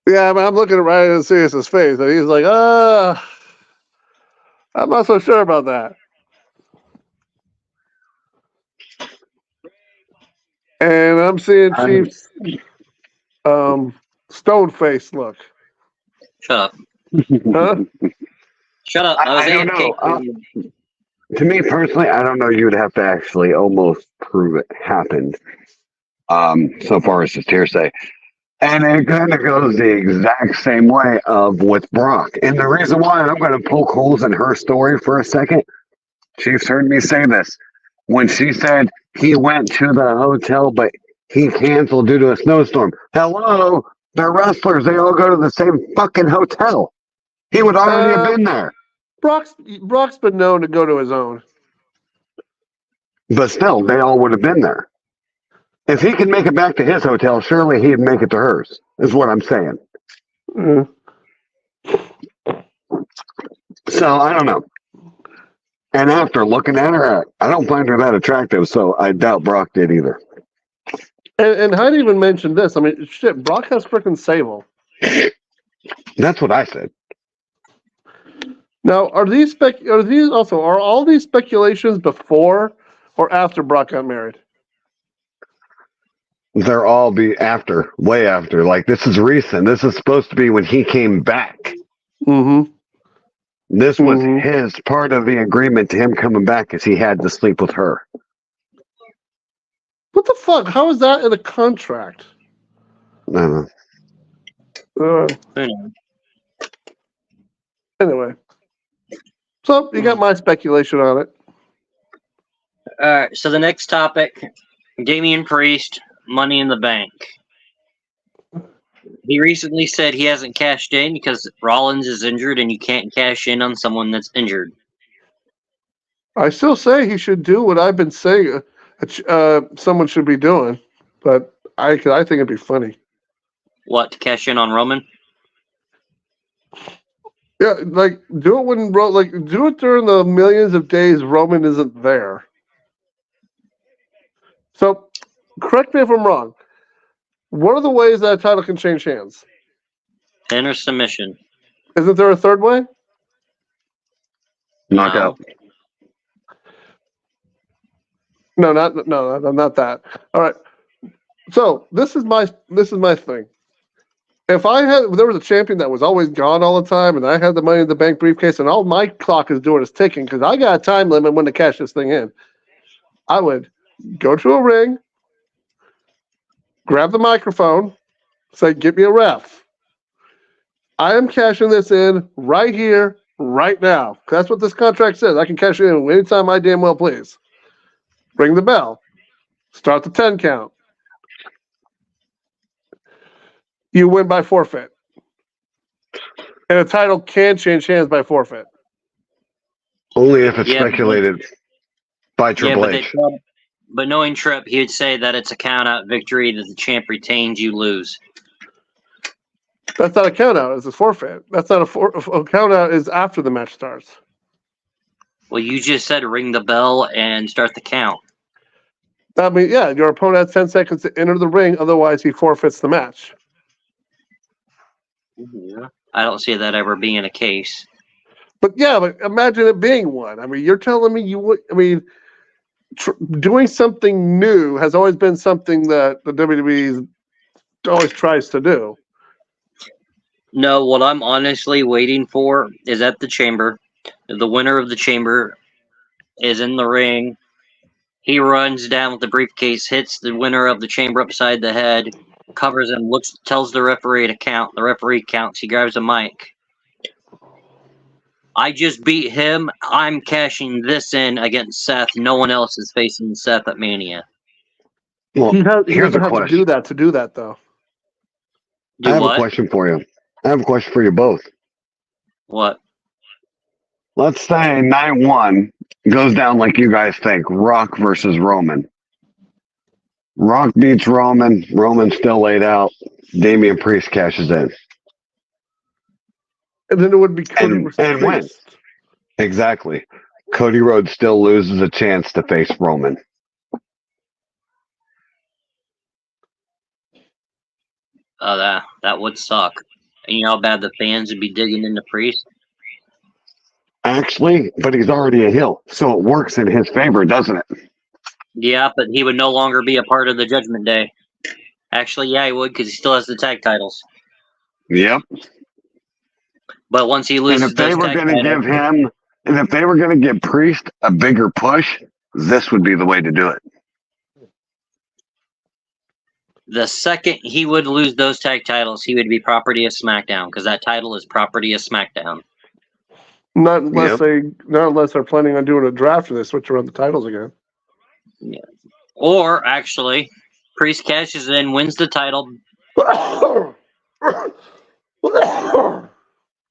Yeah, I mean, I'm looking right in Sirius's face, and he's like, I'm not so sure about that. And I'm seeing Chief's stone face look. Shut up. Huh? Shut up. I don't know. To me personally, I don't know. You'd have to actually almost prove it happened. So far as just hearsay. And it kind of goes the exact same way of with Brock. And the reason why I'm going to poke holes in her story for a second, Chief's heard me say this. When she said he went to the hotel, but he canceled due to a snowstorm. Hello, they're wrestlers. They all go to the same fucking hotel. He would already have been there. Brock's been known to go to his own. But still, they all would have been there. If he could make it back to his hotel, surely he'd make it to hers, is what I'm saying. Mm. So, I don't know. And after looking at her, I don't find her that attractive, so I doubt Brock did either. And Heidi even mentioned this. I mean, shit, Brock has freaking Sable. That's what I said. Now, are all these speculations before or after Brock got married? They're all be after, way after. Like, this is recent. This is supposed to be when he came back. Mm-hmm. This was his part of the agreement to him coming back, is he had to sleep with her. What the fuck? How is that in a contract? I don't know. Anyway. So, you got my speculation on it. All right, so the next topic, Damian Priest, Money in the Bank. He recently said he hasn't cashed in because Rollins is injured and you can't cash in on someone that's injured. I still say he should do what I've been saying someone should be doing, but I think it'd be funny. What, to cash in on Roman? Yeah, like do it during the millions of days Roman isn't there. So, correct me if I'm wrong. What are the ways that a title can change hands? Pin or submission? Isn't there a third way? Knockout. No, not that. All right. So this is my thing. If there was a champion that was always gone all the time, and I had the Money in the Bank briefcase, and all my clock is doing is ticking because I got a time limit when to cash this thing in, I would go to a ring, grab the microphone, say, "Get me a ref. I am cashing this in right here, right now." That's what this contract says. I can cash it in anytime I damn well please. Ring the bell. Start the 10 count. You win by forfeit. And a title can change hands by forfeit. Only if it's speculated by Triple H. But knowing Tripp, he would say that it's a count-out victory, that the champ retains, you lose. That's not a count-out. It's a forfeit. That's not a count-out is after the match starts. Well, you just said ring the bell and start the count. I mean, yeah, your opponent has 10 seconds to enter the ring. Otherwise, he forfeits the match. Yeah. I don't see that ever being a case. But imagine it being one. I mean, you're telling me you would. I mean, doing something new has always been something that the WWE always tries to do. No, what I'm honestly waiting for is at the Chamber. The winner of the Chamber is in the ring. He runs down with the briefcase, hits the winner of the Chamber upside the head, covers him, tells the referee to count. The referee counts. He grabs a mic. I just beat him. I'm cashing this in against Seth. No one else is facing Seth at Mania. Well, here's a question. To do that, though. I have a question for you. I have a question for you both. What? Let's say night one goes down like you guys think. Rock versus Roman. Rock beats Roman. Roman's still laid out. Damian Priest cashes in. And then it would be Cody versus and wins. Exactly. Cody Rhodes still loses a chance to face Roman. Oh, that would suck. And you know how bad the fans would be digging into Priest? Actually, but he's already a heel, so it works in his favor, doesn't it? Yeah, but he would no longer be a part of the Judgment Day. Actually, yeah, he would, because he still has the tag titles. Yep. But once he loses, and if they were going to give him And if they were going to give Priest a bigger push, this would be the way to do it. The second he would lose those tag titles, he would be property of SmackDown because that title is property of SmackDown. Not unless they're planning on doing a draft and they switch around the titles again. Yeah. Or actually, Priest cashes in, wins the title,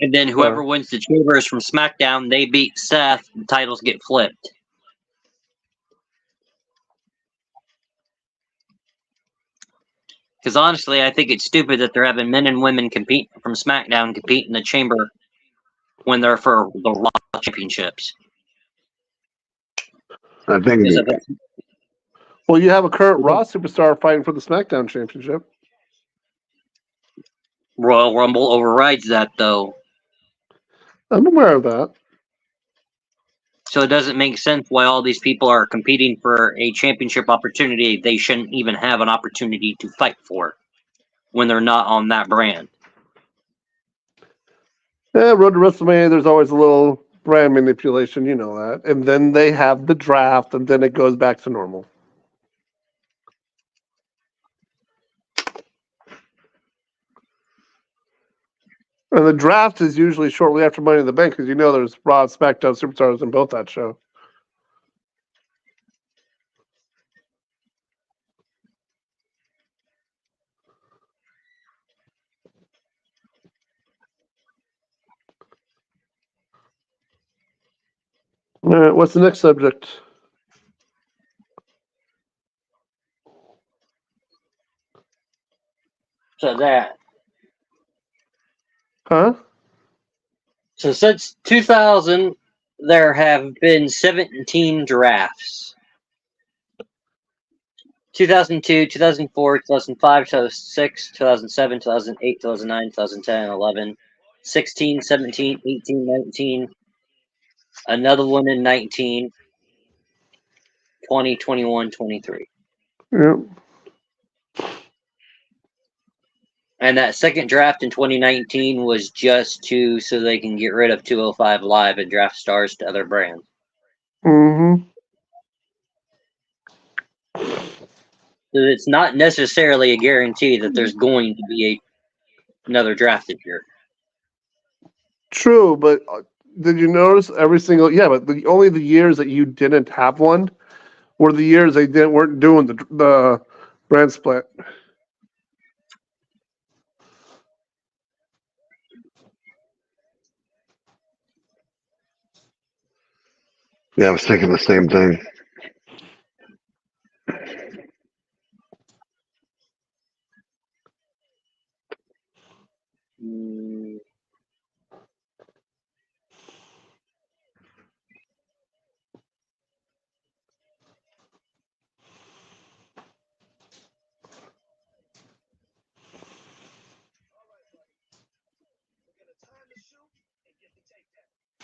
and then whoever wins the Chambers from SmackDown, they beat Seth, the titles get flipped. Because honestly, I think it's stupid that they're having men and women compete from SmackDown compete in the Chamber when they're for the Raw championships. I think. Well, you have a current Raw superstar fighting for the SmackDown championship. Royal Rumble overrides that, though. I'm aware of that. So it doesn't make sense why all these people are competing for a championship opportunity they shouldn't even have an opportunity to fight for when they're not on that brand. Yeah, Road to WrestleMania, there's always a little brand manipulation, you know that. And then they have the draft, and then it goes back to normal. And the draft is usually shortly after Money in the Bank because you know there's Raw and SmackDown superstars in both that show. All right, what's the next subject? So that. Huh? So since 2000, there have been 17 drafts. 2002, 2004, 2005, 2006, 2007, 2008, 2009, 2010, 11, 16, 17, 18, 19, another one in 19, 20, 21, 23. Yep. And that second draft in 2019 was just so they can get rid of 205 Live and draft stars to other brands. Mm-hmm. So it's not necessarily a guarantee that there's going to be another draft this year. True, but did you notice every single? Yeah, but only the years that you didn't have one were the years they weren't doing the brand split. Yeah, I was thinking the same thing.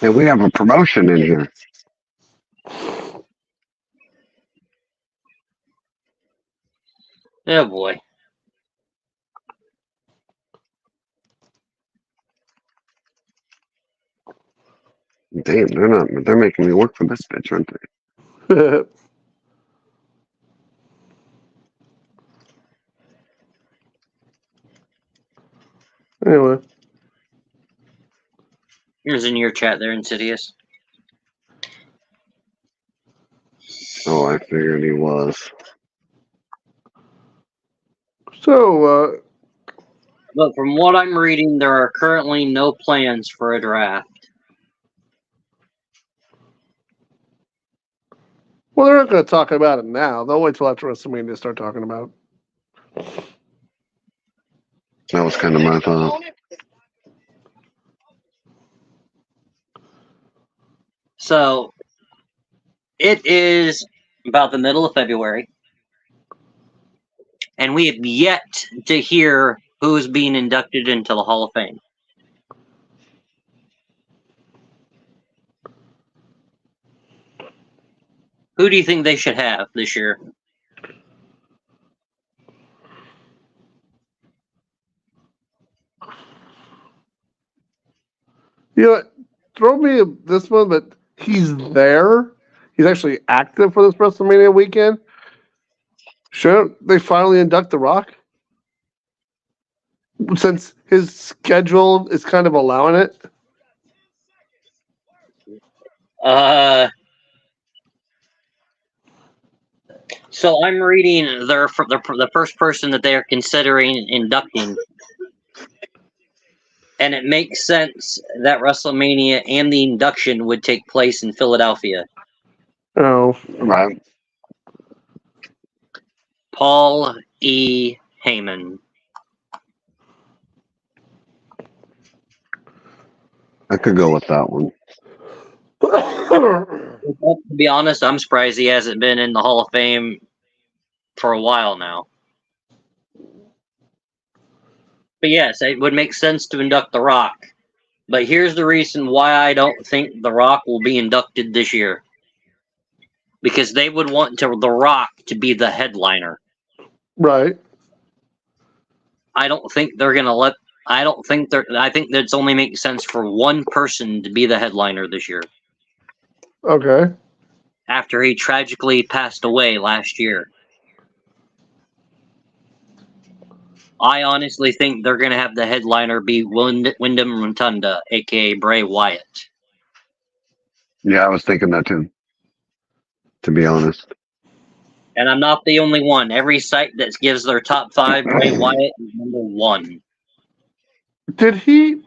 And we have a promotion in here. Oh boy. Damn, they're making me work for this bitch, aren't they? Anyway. Here's in your chat there, Insidious. Oh, I figured he was. So, But from what I'm reading, there are currently no plans for a draft. well, they're not going to talk about it now. They'll wait till after WrestleMania to start talking about it. That was kind of my thought. So, it is about the middle of February, and we have yet to hear who is being inducted into the Hall of Fame. Who do you think they should have this year? You know what? Throw me this one, but he's there. He's actually active for this WrestleMania weekend. Shouldn't they finally induct The Rock? Since his schedule is kind of allowing it. So I'm reading the first person that they are considering inducting, and it makes sense that WrestleMania and the induction would take place in Philadelphia. Oh, Right. Paul E. Heyman. I could go with that one. To be honest, I'm surprised he hasn't been in the Hall of Fame for a while now. But yes, it would make sense to induct The Rock. But here's the reason why I don't think The Rock will be inducted this year. Because they would want The Rock to be the headliner. Right. I don't think they're going to let... I think that's only makes sense for one person to be the headliner this year. Okay. After he tragically passed away last year. I honestly think they're going to have the headliner be Wyndham Rotunda, a.k.a. Bray Wyatt. Yeah, I was thinking that too, to be honest. And I'm not the only one. Every site that gives their top 5, Bray Wyatt is number 1. Did he...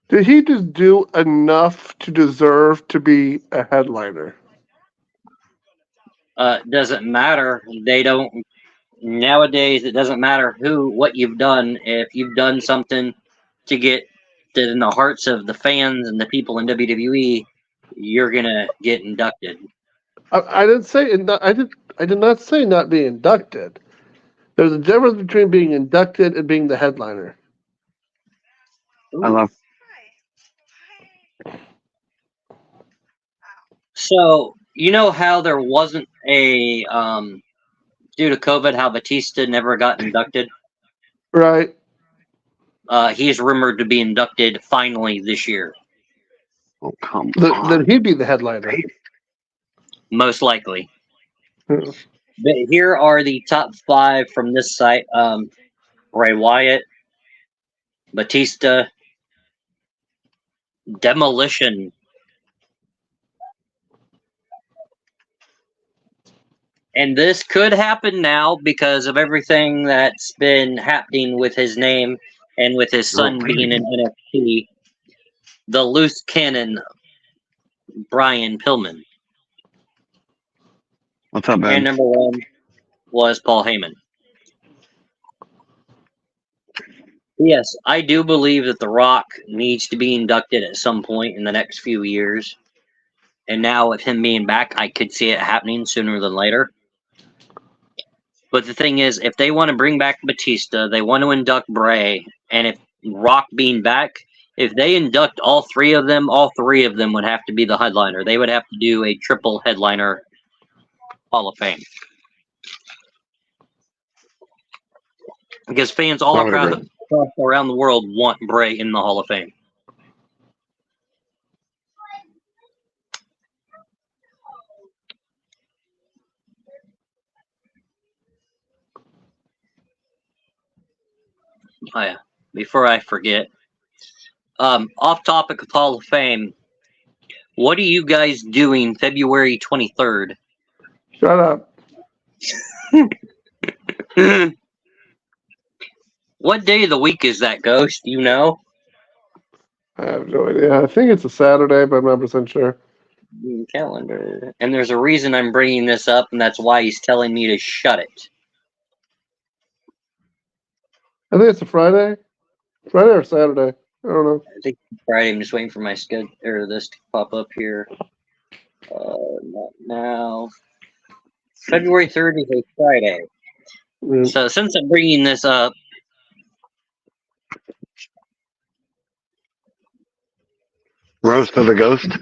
Did he just do enough to deserve to be a headliner? Doesn't matter. They don't... Nowadays, it doesn't matter what you've done. If you've done something to get in the hearts of the fans and the people in WWE, you're gonna get inducted. I didn't say... I did not say not being inducted. There's a difference between being inducted and being the headliner. I love... So, you know how there wasn't a, due to COVID, how Batista never got inducted? Right. He's rumored to be inducted finally this year. Oh, come on. Then he'd be the headliner. Most likely. Hmm. But here are the top 5 from this site. Bray Wyatt, Batista, Demolition, and this could happen now because of everything that's been happening with his name and with his son being in NXT. The loose cannon, Brian Pillman. What's up, man? And number 1 was Paul Heyman. Yes, I do believe that The Rock needs to be inducted at some point in the next few years. And now with him being back, I could see it happening sooner than later. But the thing is, if they want to bring back Batista, they want to induct Bray, and if Rock being back, if they induct all 3 of them would have to be the headliner. They would have to do a triple headliner Hall of Fame. Because fans all around the world want Bray in the Hall of Fame. Oh yeah, before I forget, off topic of Hall of Fame, what are you guys doing February 23rd? Shut up. What day of the week is that, Ghost? Do you know? I have no idea. I think it's a Saturday, but I'm not percent sure. Calendar. And there's a reason I'm bringing this up, and that's why he's telling me to shut it. I think it's a Friday. Friday or Saturday. I don't know. I think it's Friday. I'm just waiting for my schedule or this to pop up here. Not now. February 3rd is a Friday. Mm. So since I'm bringing this up, Roast of the Ghost?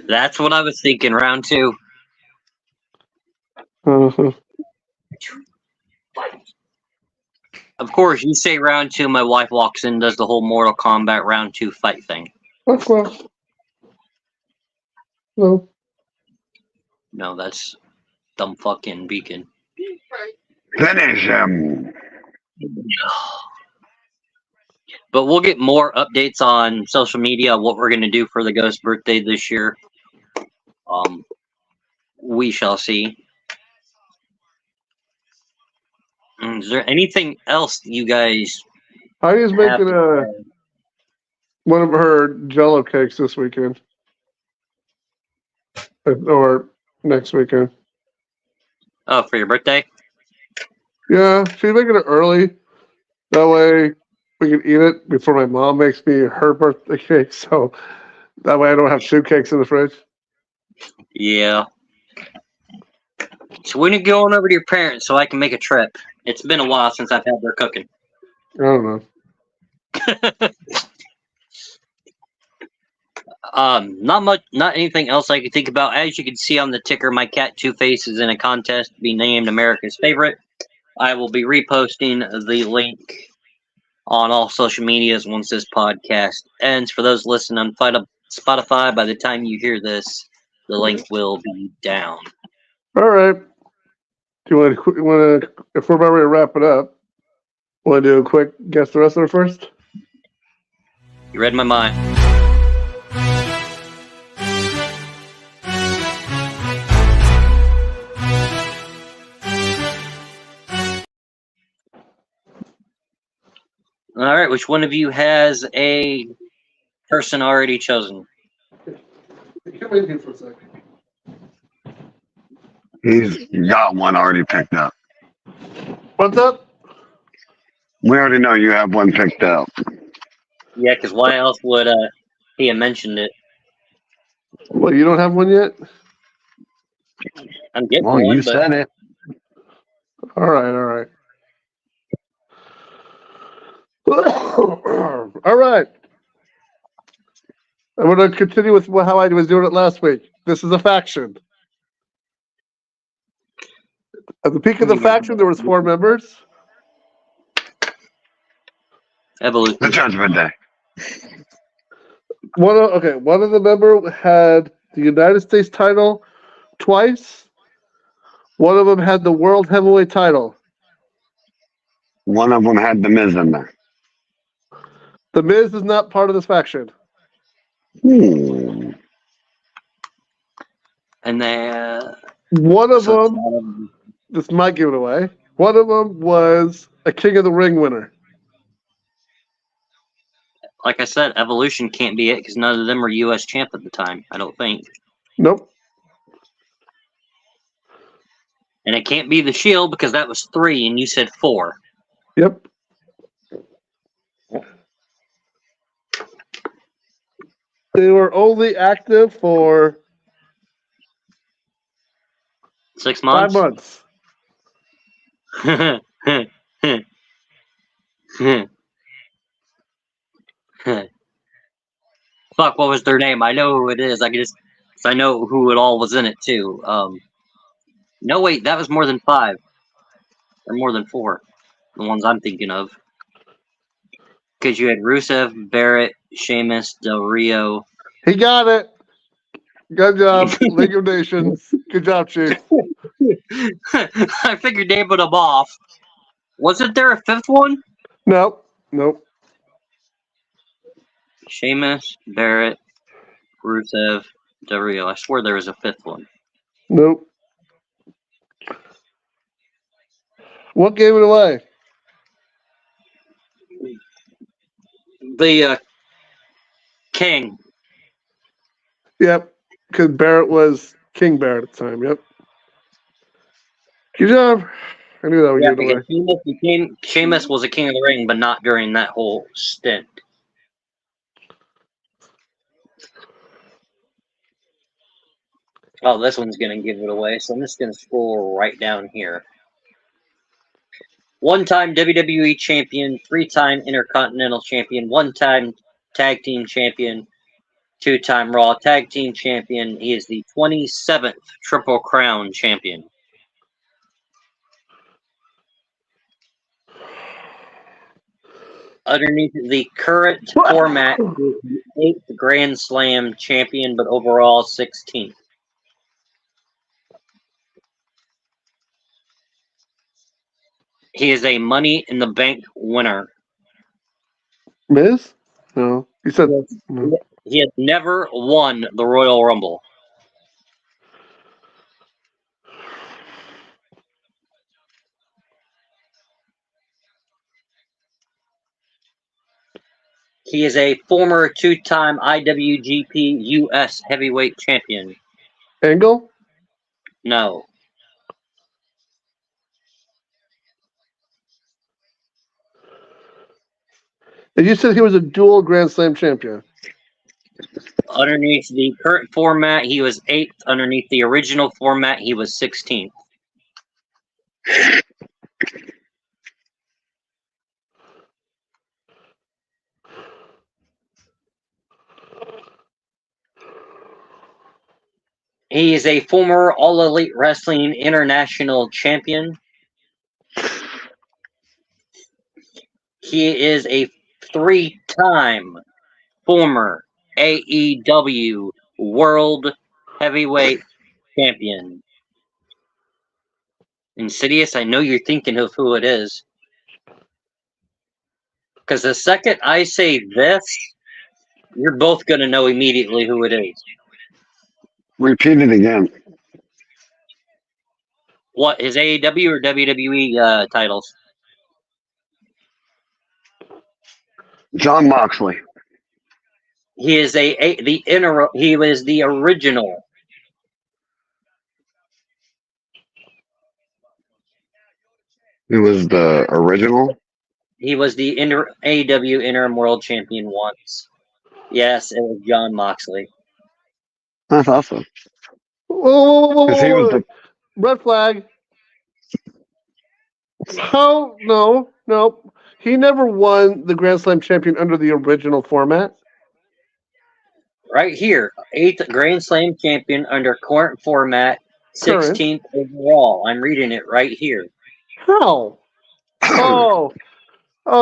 that's what I was thinking. Round 2. Mhm. Of course, you say round 2, my wife walks in and does the whole Mortal Kombat round 2 fight thing. That's close. No. No, that's dumb fucking Beacon. Finish him. But we'll get more updates on social media, what we're going to do for the Ghost birthday this year. We shall see. Is there anything else you guys... Heidi's making one of her Jell-O cakes this weekend. Or next weekend. Oh, for your birthday? Yeah, she's making it early. That way we can eat it before my mom makes me her birthday cake. So that way I don't have 2 cakes in the fridge. Yeah. So when are you going over to your parents so I can make a trip? It's been a while since I've had their cooking. I don't know. Not anything else I can think about. As you can see on the ticker, my cat Two-Face is in a contest to be named America's favorite. I will be reposting the link on all social medias once this podcast ends. For those listening on Spotify, by the time you hear this, the link will be down. All right. Do you want to, if we're about ready to wrap it up, want to do a quick guess the wrestler first? You read my mind. All right, which one of you has a person already chosen? Come in here for a second. He's got one already picked up. What's up? We already know you have one picked up. Yeah, because why else would he have mentioned it? Well, you don't have one yet? I'm getting Well, one, you said it. All right. All right. I'm going to continue with how I was doing it last week. This is a faction. At the peak of the faction, there was 4 members. Evolution. The Judgment Day. One of the members had the United States title twice. One of them had the World Heavyweight title. One of them had The Miz in there. The Miz is not part of this faction. Hmm. And then one of them, this might give it away. One of them was a King of the Ring winner. Like I said, Evolution can't be it because none of them were U.S. champ at the time, I don't think. Nope. And it can't be the Shield because that was 3 and you said 4. Yep. They were only active for 6 months? 5 months. Fuck, what was their name? I know who it is. I know who it all was in it too. No, wait, that was more than 5. Or more than 4. The ones I'm thinking of. Because you had Rusev, Barrett, Sheamus, Del Rio. He got it. Good job, League of Nations. Good job, Chief. I figured naming them off. Wasn't there a 5th one? Nope. Sheamus, Barrett, Rusev, Del Rio. I swear there was a 5th one. Nope. What gave it away? The King. Yep, because Barrett was King Barrett at the time. Yep. Good job. I knew that would give it away. Sheamus was a King of the Ring, but not during that whole stint. Oh, this one's going to give it away, so I'm just going to scroll right down here. 1-time WWE Champion, 3-time Intercontinental Champion, 1-time Tag Team Champion, 2-time Raw Tag Team Champion. He is the 27th Triple Crown Champion. Underneath the current format, he is the 8th Grand Slam champion, but overall 16th. He is a Money in the Bank winner. Miz? No. You said no. He has never won the Royal Rumble. He is a former 2-time IWGP US Heavyweight Champion. Angle? No. And you said he was a dual Grand Slam champion. Underneath the current format, he was 8th. Underneath the original format, he was 16th. He is a former All Elite Wrestling International Champion. He is a 3-time former AEW World Heavyweight Champion. Insidious, I know you're thinking of who it is. Because the second I say this, you're both going to know immediately who it is. Repeat it again. What, his AEW or WWE titles? John Moxley. He is he was the original. He was the original? He was the AEW Interim World Champion once. Yes, it was John Moxley. That's awesome. Whoa. 'Cause he was the Red flag. How? No. He never won the Grand Slam champion under the original format. Right here, 8th Grand Slam champion under current format, 16th overall. I'm reading it right here. How? Oh,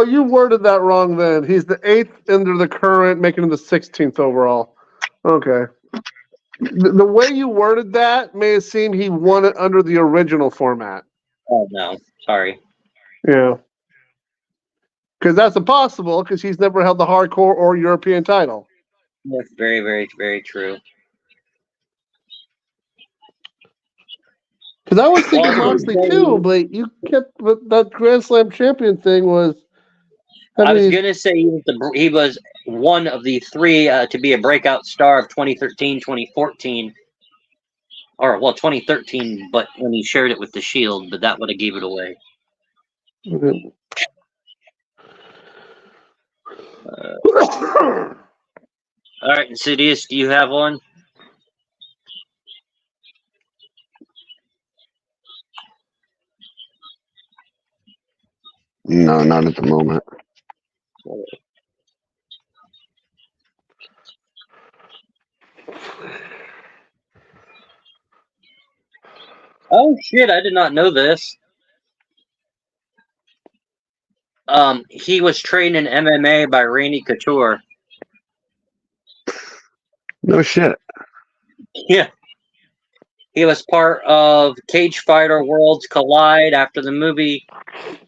you worded that wrong then. He's the 8th under the current, making him the 16th overall. Okay. The way you worded that may have seemed he won it under the original format. Oh, no. Sorry. Yeah. Because that's impossible, because he's never held the hardcore or European title. That's very, very, very true. Because I was thinking Moxley too, but you kept that Grand Slam champion thing was. I was gonna say he was one of the 3 to be a breakout star of 2013, 2014, or 2013, but when he shared it with the Shield, but that would have gave it away. All right, Insidious, do you have one? No, not at the moment. Oh shit! I did not know this. He was trained in MMA by Randy Couture. No shit. Yeah. He was part of Cage Fighter Worlds Collide. After the movie,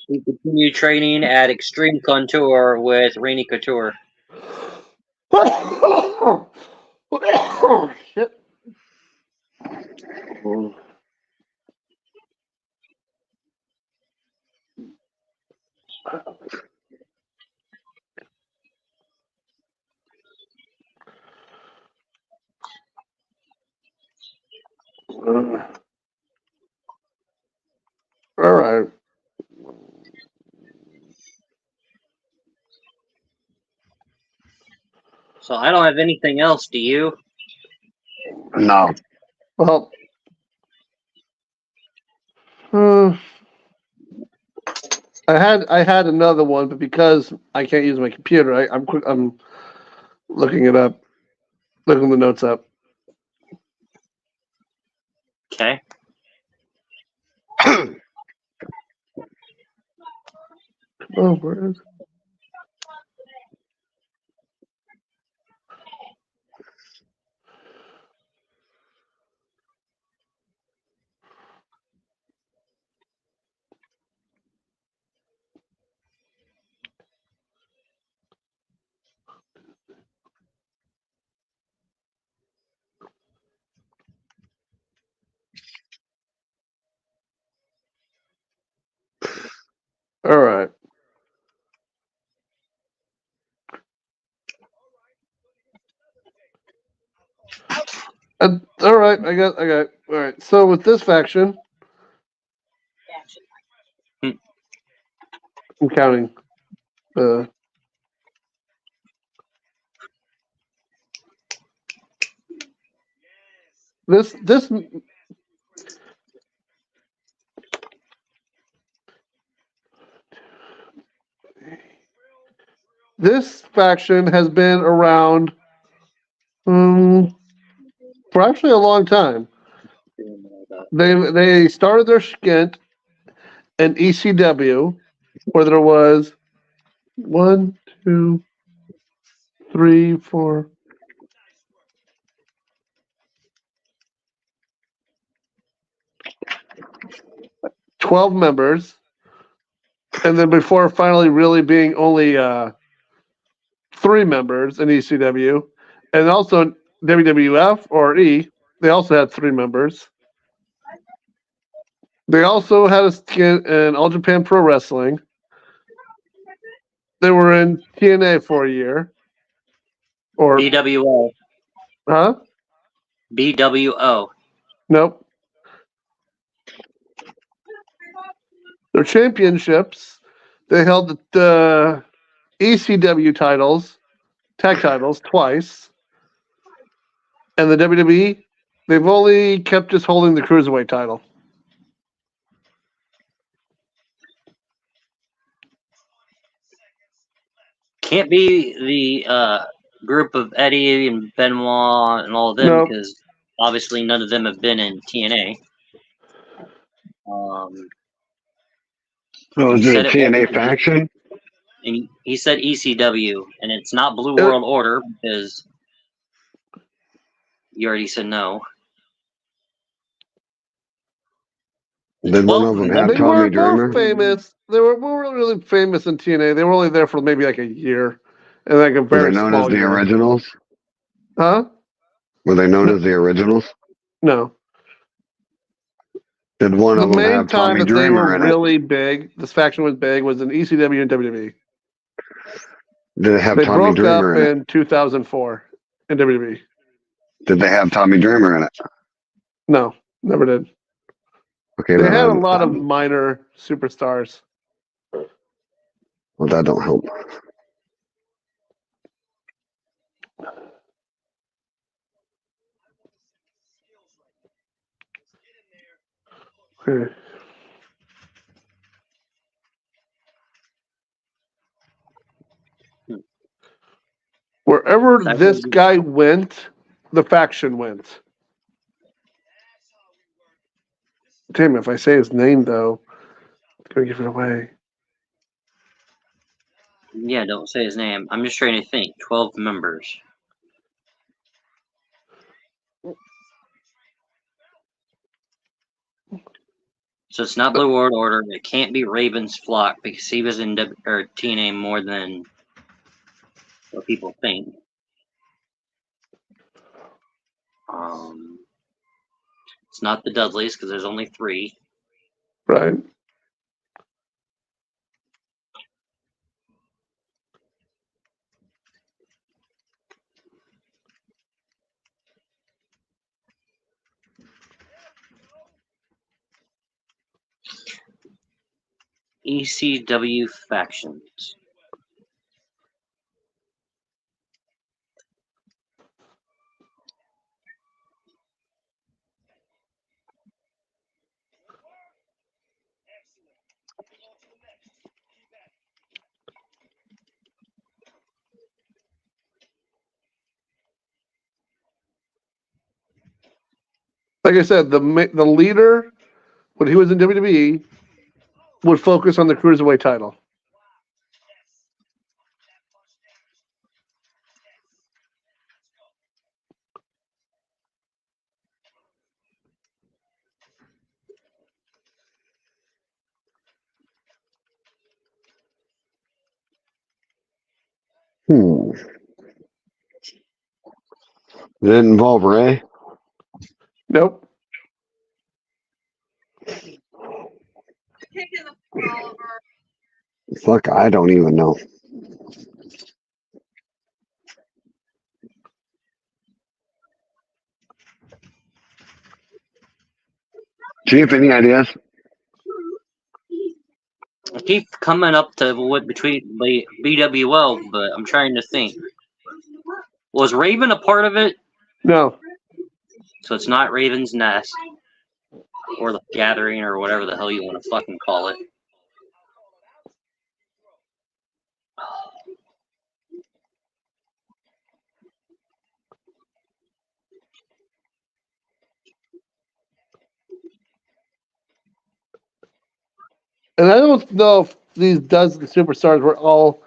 he continued training at Extreme Couture with Randy Couture. Shit. All right. So I don't have anything else. Do you? No. Well, I had another one, but because I can't use my computer, I'm looking it up, looking the notes up. Okay. Oh, where is it? All right. All right, I got. All right. So with this faction, Hmm. I'm counting. This faction has been around for actually a long time. They started their stint in ECW, where there was 1, 2, 3, 4. 12 members, and then before finally really being only 3 members in ECW, and also WWF or E, they also had 3 members. They also had a stint in All Japan Pro Wrestling. They were in TNA for a year. Or BWO. Huh? BWO. Nope. Their championships, they held the ECW titles, tag titles, twice. And the WWE, they've only kept just holding the Cruiserweight title. Can't be the group of Eddie and Benoit and all of them, Nope. because obviously none of them have been in TNA. So is He it a said it TNA wasn't- faction? And he said ECW, and it's not Blue World Order because you already said no. Did one of them have They Tommy were more Dreamer? famous. They were more really famous in TNA. They were only there for maybe like a year, and like a Were very they known small as the year. originals? Huh? Were they known as the originals? No. Did one The of them main have time Tommy that they Dreamer were in really big, this faction was big, was in ECW and WWE. it? Did it have They Tommy broke Dreamer up in it? in 2004 in WWE. Did they have Tommy Dreamer in it? No, never did. Okay, They then had a lot of minor superstars. well, that don't help. Okay. Wherever this guy went, the faction went. Damn, if I say his name, though, it's going to give it away. Yeah, don't say his name. I'm just trying to think. 12 members. So it's not Blue World Order. It can't be Raven's Flock because he was in TNA more than what people think. It's not the Dudleys because there's only 3. Right. ECW factions. Like I said, the leader, when he was in WWE, would focus on the Cruiserweight title. Did it involve Ray? Nope. Kicking the ball over. Fuck, I don't even know. Chief, any ideas? I keep coming up to what between BWL, but I'm trying to think. Was Raven a part of it? No. So it's not Raven's Nest or the Gathering or whatever the hell you want to fucking call it. And I don't know if these dozen superstars were all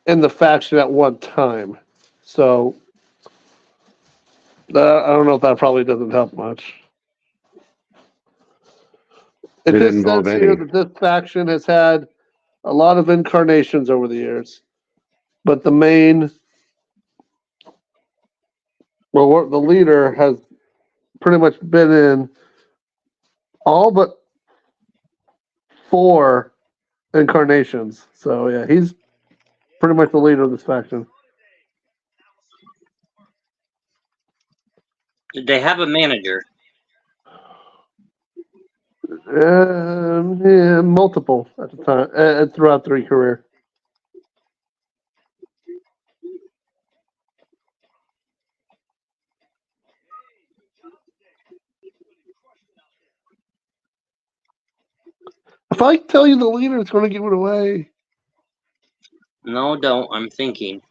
in the faction at one time. So I don't know if that probably doesn't help much. It Didn't just involve says here Eddie. that this faction has had a lot of incarnations over the years. But the main, the leader has pretty much been in all but 4 incarnations. So yeah, he's pretty much the leader of this faction. Did they have a manager? Yeah, multiple at the time, throughout their career. If I tell you the leader, it's going to give it away. No, don't. I'm thinking.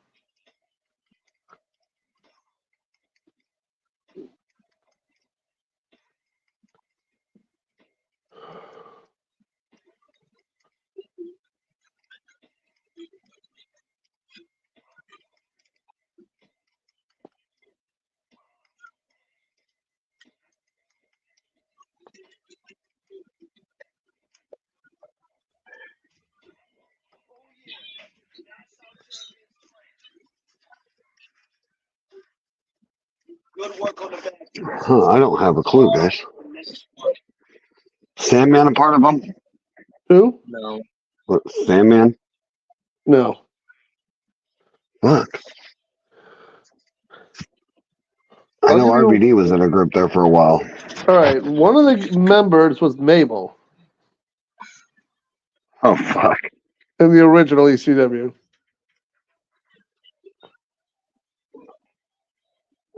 Huh, I don't have a clue, guys. Sandman a part of them? Who? No. What, Sandman? No. Fuck. I know RVD was in a group there for a while. All right. One of the members was Mabel Oh, fuck. in the original ECW.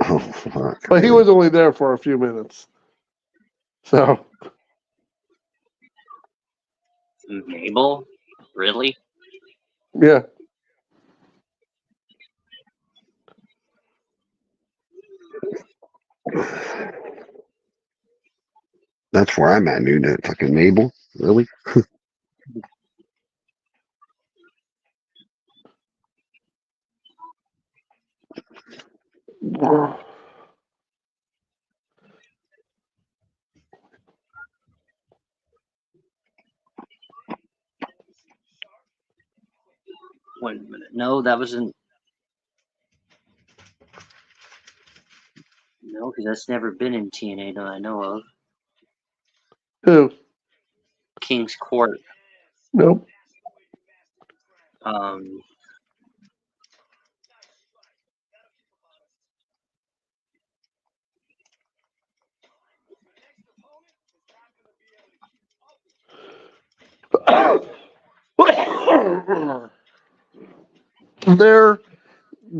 Oh, fuck. But he was only there for a few minutes. So. Mabel? Really? Yeah. That's where I'm at, dude. That fucking Mabel? Really? Wait a minute. No, that wasn't. No, because that's never been in TNA that I know of. Who? King's Court. Nope. Um. Their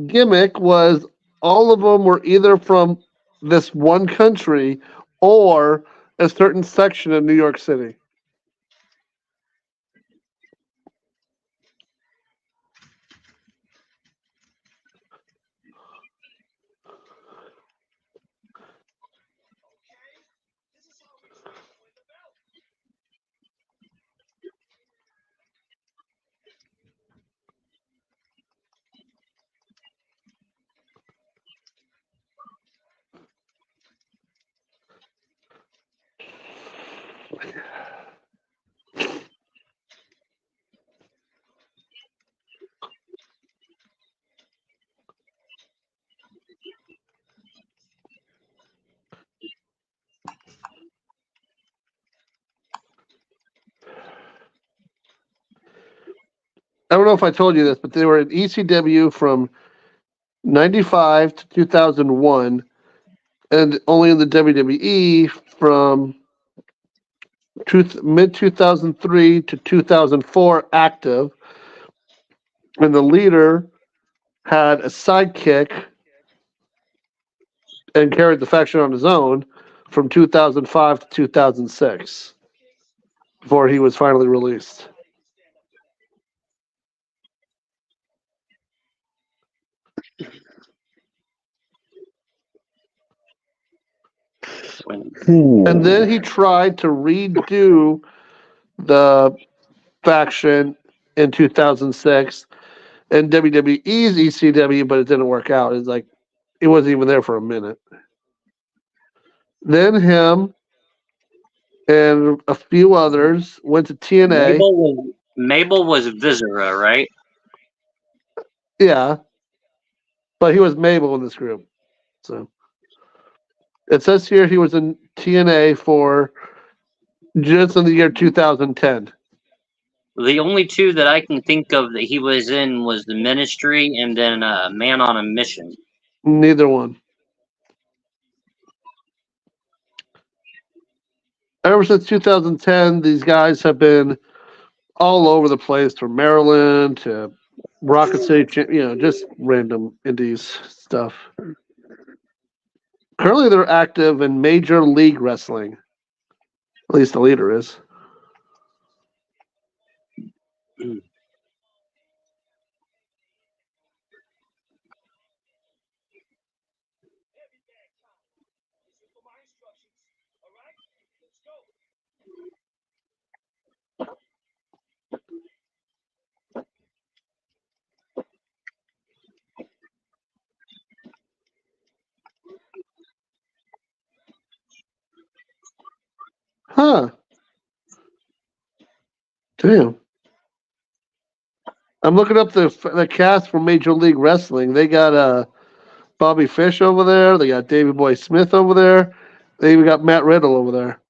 gimmick was all of them were either from this one country or a certain section of New York City. I don't know if I told you this, but they were in ECW from 95 to 2001, and only in the WWE from mid 2003 to 2004 active. And the leader had a sidekick and carried the faction on his own from 2005 to 2006 before he was finally released. And then he tried to redo the faction in 2006 in WWE's ECW, but it didn't work out. It's like he wasn't even there for a minute. Then him and a few others went to TNA. Mabel was Viscera, right? Yeah, but he was Mabel in this group. So it says here he was in TNA for just in the year 2010. The only two that I can think of that he was in was the Ministry and then Man on a Mission. Neither one. Ever since 2010, these guys have been all over the place, from Maryland to Rocket City, just random indies stuff. Currently, they're active in Major League Wrestling. At least the leader is. Huh. Damn. I'm looking up the cast for Major League Wrestling. They got Bobby Fish over there. They got Davey Boy Smith over there. They even got Matt Riddle over there.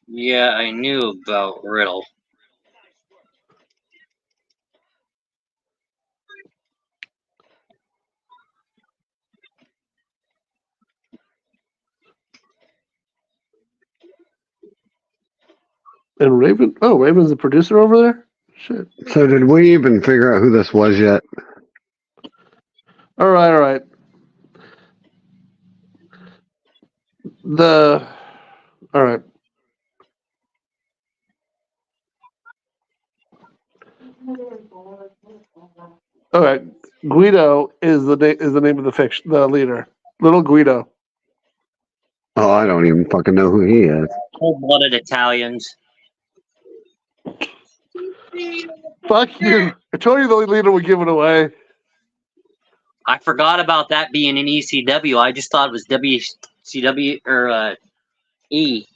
Yeah, I knew about Riddle. And Raven? Oh, Raven's the producer over there? Shit. So did we even figure out who this was yet? All right. All right. All right. Guido is the name of the leader. Little Guido. Oh, I don't even fucking know who he is. Cold-blooded Italians. Fuck you. I told you the leader would give it away. I forgot about that being in ECW. I just thought it was WCW or E.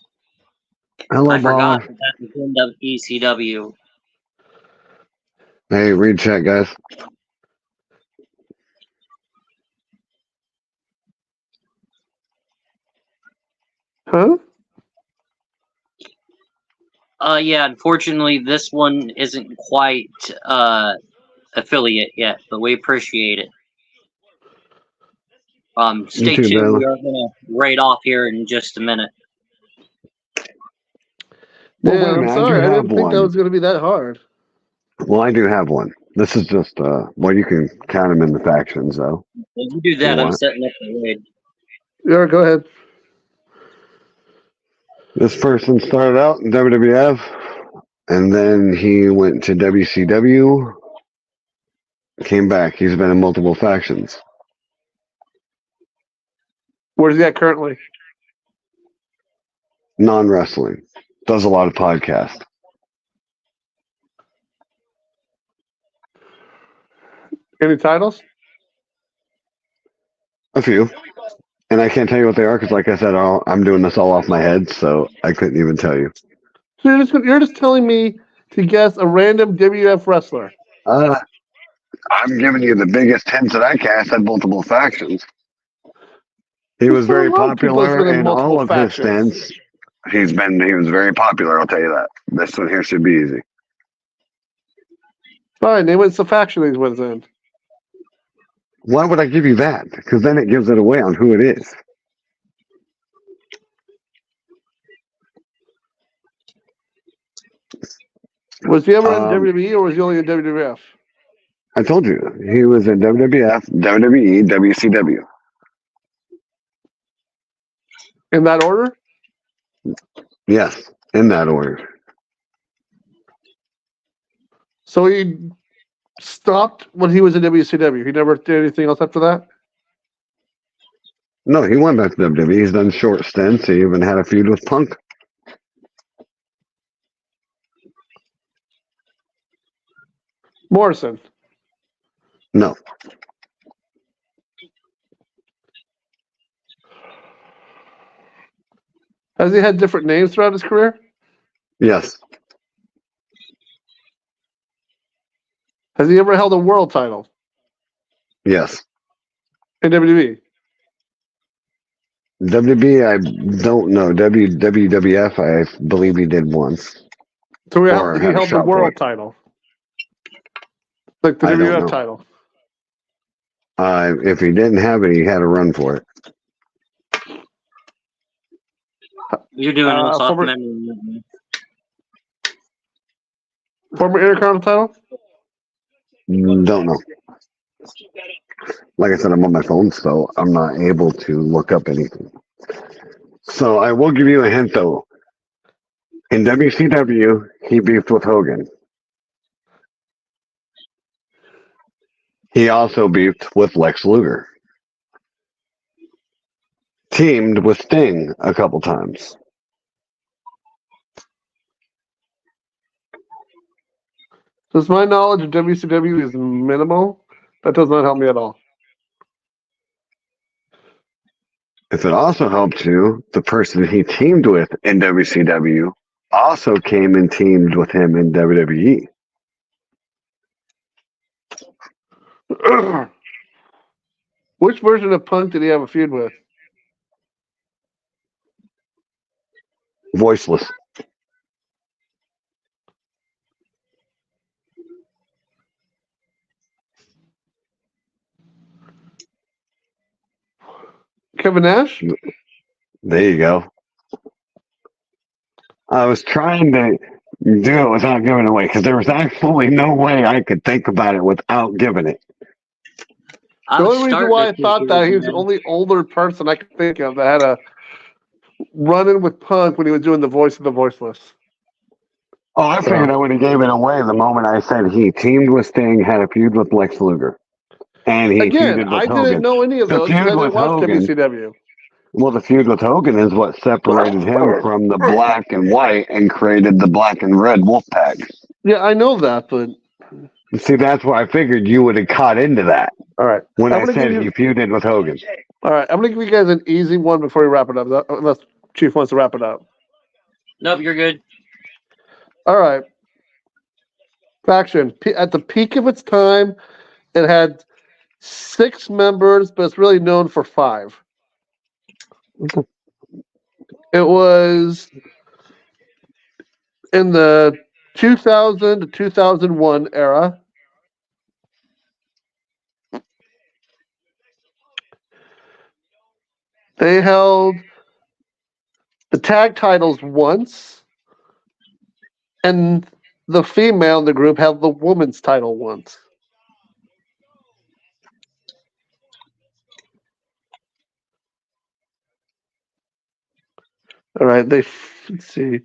Hello, I forgot Bob. that was in ECW. Hey, read chat, guys. Huh? Yeah, unfortunately, this one isn't quite affiliate yet, but we appreciate it. Stay tuned. We are going to raid off here in just a minute. Yeah, I'm sorry. I didn't think that was going to be that hard. Well, I do have one. This is just, well, you can count them in the factions, though. If you do that, I'm setting up the raid. Yeah, go ahead. This person started out in WWF, and then he went to WCW, came back. He's been in multiple factions. Where's he at currently? Non-wrestling. Does a lot of podcasts. Any titles? A few. And I can't tell you what they are because, like I said, I'm doing this all off my head, so I couldn't even tell you. So you're just telling me to guess a random WWF wrestler? I'm giving you the biggest hints that I cast at multiple factions. He was very popular in all of his stints. He was very popular, I'll tell you that. This one here should be easy. Fine, name what's the faction he's with then. Why would I give you that? Because then it gives it away on who it is. Was he ever in WWE or was he only in WWF? I told you. He was in WWF, WWE, WCW. In that order? Yes, in that order. So he stopped when he was in WCW. He never did anything else after that? No, he went back to WWE. He's done short stints. He even had a feud with Punk. Morrison. No. Has he had different names throughout his career? Yes. Has he ever held a world title Yes. in WWE? WB, I don't know. WWF, I believe he did once. So he Or had a held the shot world for it. title. Like the I don't WWF know. title. If he didn't have it, he had to run for it. You're doing a soft former- memory. Former Intercontinental title? Don't know. Like I said, I'm on my phone, so I'm not able to look up anything. So I will give you a hint, though. In WCW, he beefed with Hogan. He also beefed with Lex Luger. Teamed with Sting a couple times. Since my knowledge of WCW is minimal, that does not help me at all. If it also helps you, the person he teamed with in WCW also came and teamed with him in WWE. Which version of Punk did he have a feud with? Voiceless. Kevin Nash? There you go. I was trying to do it without giving it away because there was absolutely no way I could think about it without giving it. The only reason why I thought that he was the only older person I could think of that had a run-in with Punk when he was doing the voice of the voiceless. Oh, I figured I would have gave it away the moment I said he teamed with Sting, had a feud with Lex Luger. And he Again, feuded with I Hogan. didn't know any of The those feud because I with didn't watch Hogan- WCW. Well, the feud with Hogan is what separated him from the black and white and created the black and red Wolfpack. Yeah, I know that, but See, that's why I figured you would have caught into that all right. when I'm I gonna said give he you, feuded with Hogan. all right, I'm going to give you guys an easy one before we wrap it up, unless Chief wants to wrap it up. Nope, you're good. All right. Faction. At the peak of its time, it had 6 members, but it's really known for 5. It was in the 2000 to 2001 era. They held the tag titles once, and the female in the group held the women's title once. All right, let's see.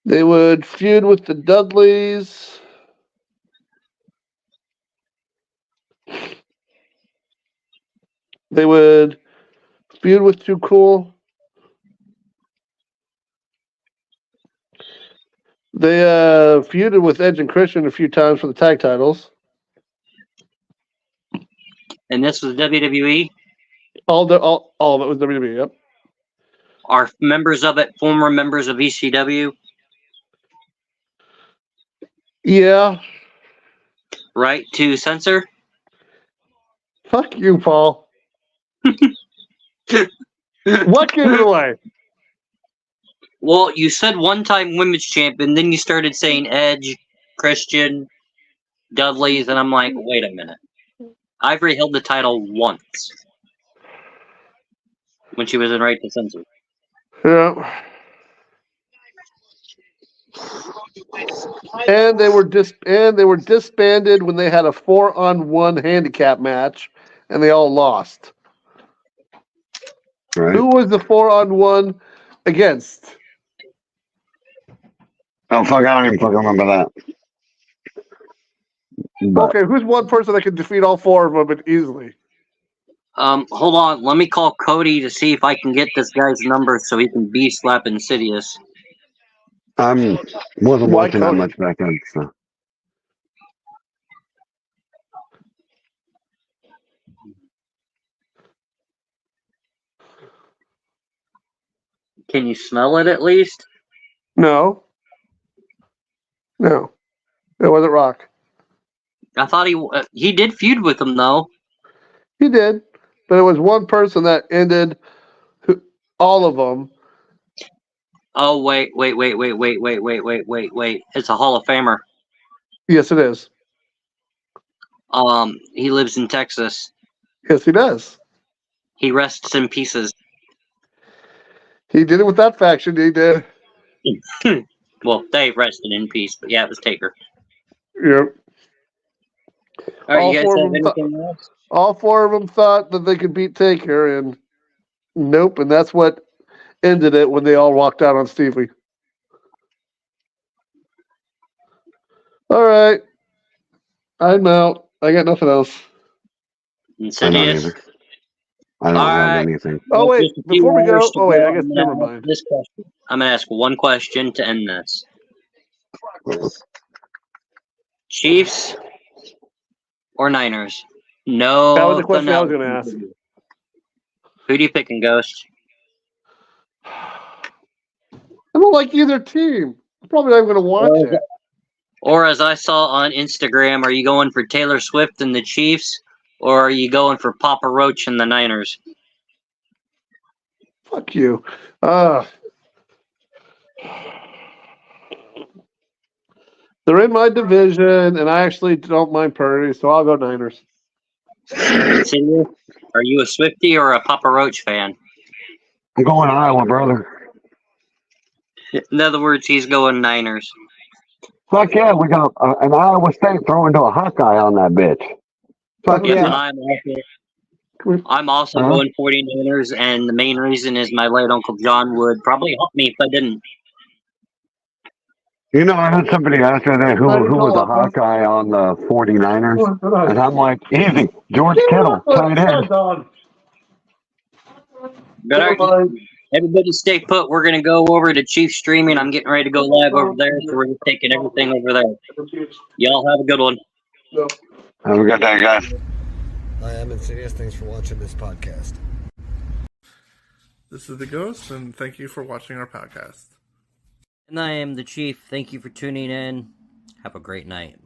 They would feud with the Dudleys. They would feud with Too Cool. They feuded with Edge and Christian a few times for the tag titles. And this was WWE. All of it was WWE. Yep. Are members of it former members of ECW? Yeah. Right to censor. Fuck you, Paul. What gave it away? Well, you said one-time women's champion, then you started saying Edge, Christian, Dudley's, and I'm like, wait a minute. Ivory held the title once when she was in Right to Censor. Yeah. And they were disbanded when they had a 4-on-1 handicap match, and they all lost. Right. Who was the 4-on-1 against? Oh, fuck, I don't even fucking remember that. But, Okay, who's one person that can defeat all 4 of them easily? Hold on. Let me call Cody to see if I can get this guy's number so he can slap Insidious. I wasn't Why watching that Cody? much back then, so. Can you smell it at least? No. No. It wasn't Rock. I thought he did feud with him though. He did, but it was one person that ended all of them. Oh wait! It's a Hall of Famer. Yes, it is. He lives in Texas. Yes, he does. He rests in pieces. He did it with that faction. He did. Well, they rested in peace, but yeah, it was Taker. Yep. All right, All you guys four of have them anything else? All 4 of them thought that they could beat Taker, and nope. And that's what ended it when they all walked out on Stevie. Oh, All right. I'm out. I got nothing else. Insidious. I don't All have right. anything. Oh, wait. Just a few Before we go. hours to Oh, wait. go. I guess I'm gonna never ask mind. This question. I'm gonna ask one question to end this. Chiefs or Niners? No. That was the question I was going to ask. Who do you pick in Ghost? I don't like either team. I'm probably not even going to watch it. Or as I saw on Instagram, are you going for Taylor Swift and the Chiefs, or are you going for Papa Roach and the Niners? Fuck you. They're in my division, and I actually don't mind Purdy, so I'll go Niners. Are you a Swiftie or a Papa Roach fan? I'm going Iowa, brother. In other words, he's going Niners. Fuck yeah, we got an Iowa State throwing to a Hawkeye on that bitch. Fuck Yes, yeah. and I'm also going 49ers, and the main reason is my late Uncle John would probably help me if I didn't. You know, I had somebody ask me that who was a Hawkeye on the 49ers, and I'm like, easy, George Kittle, tight end. But everybody stay put. We're going to go over to Chief Streaming. I'm getting ready to go live over there, so we're just taking everything over there. Y'all have a good one. Have a good day, guys. I am Insidious. Thanks for watching this podcast. This is The Ghost, and thank you for watching our podcast. And I am the Chief. Thank you for tuning in. Have a great night.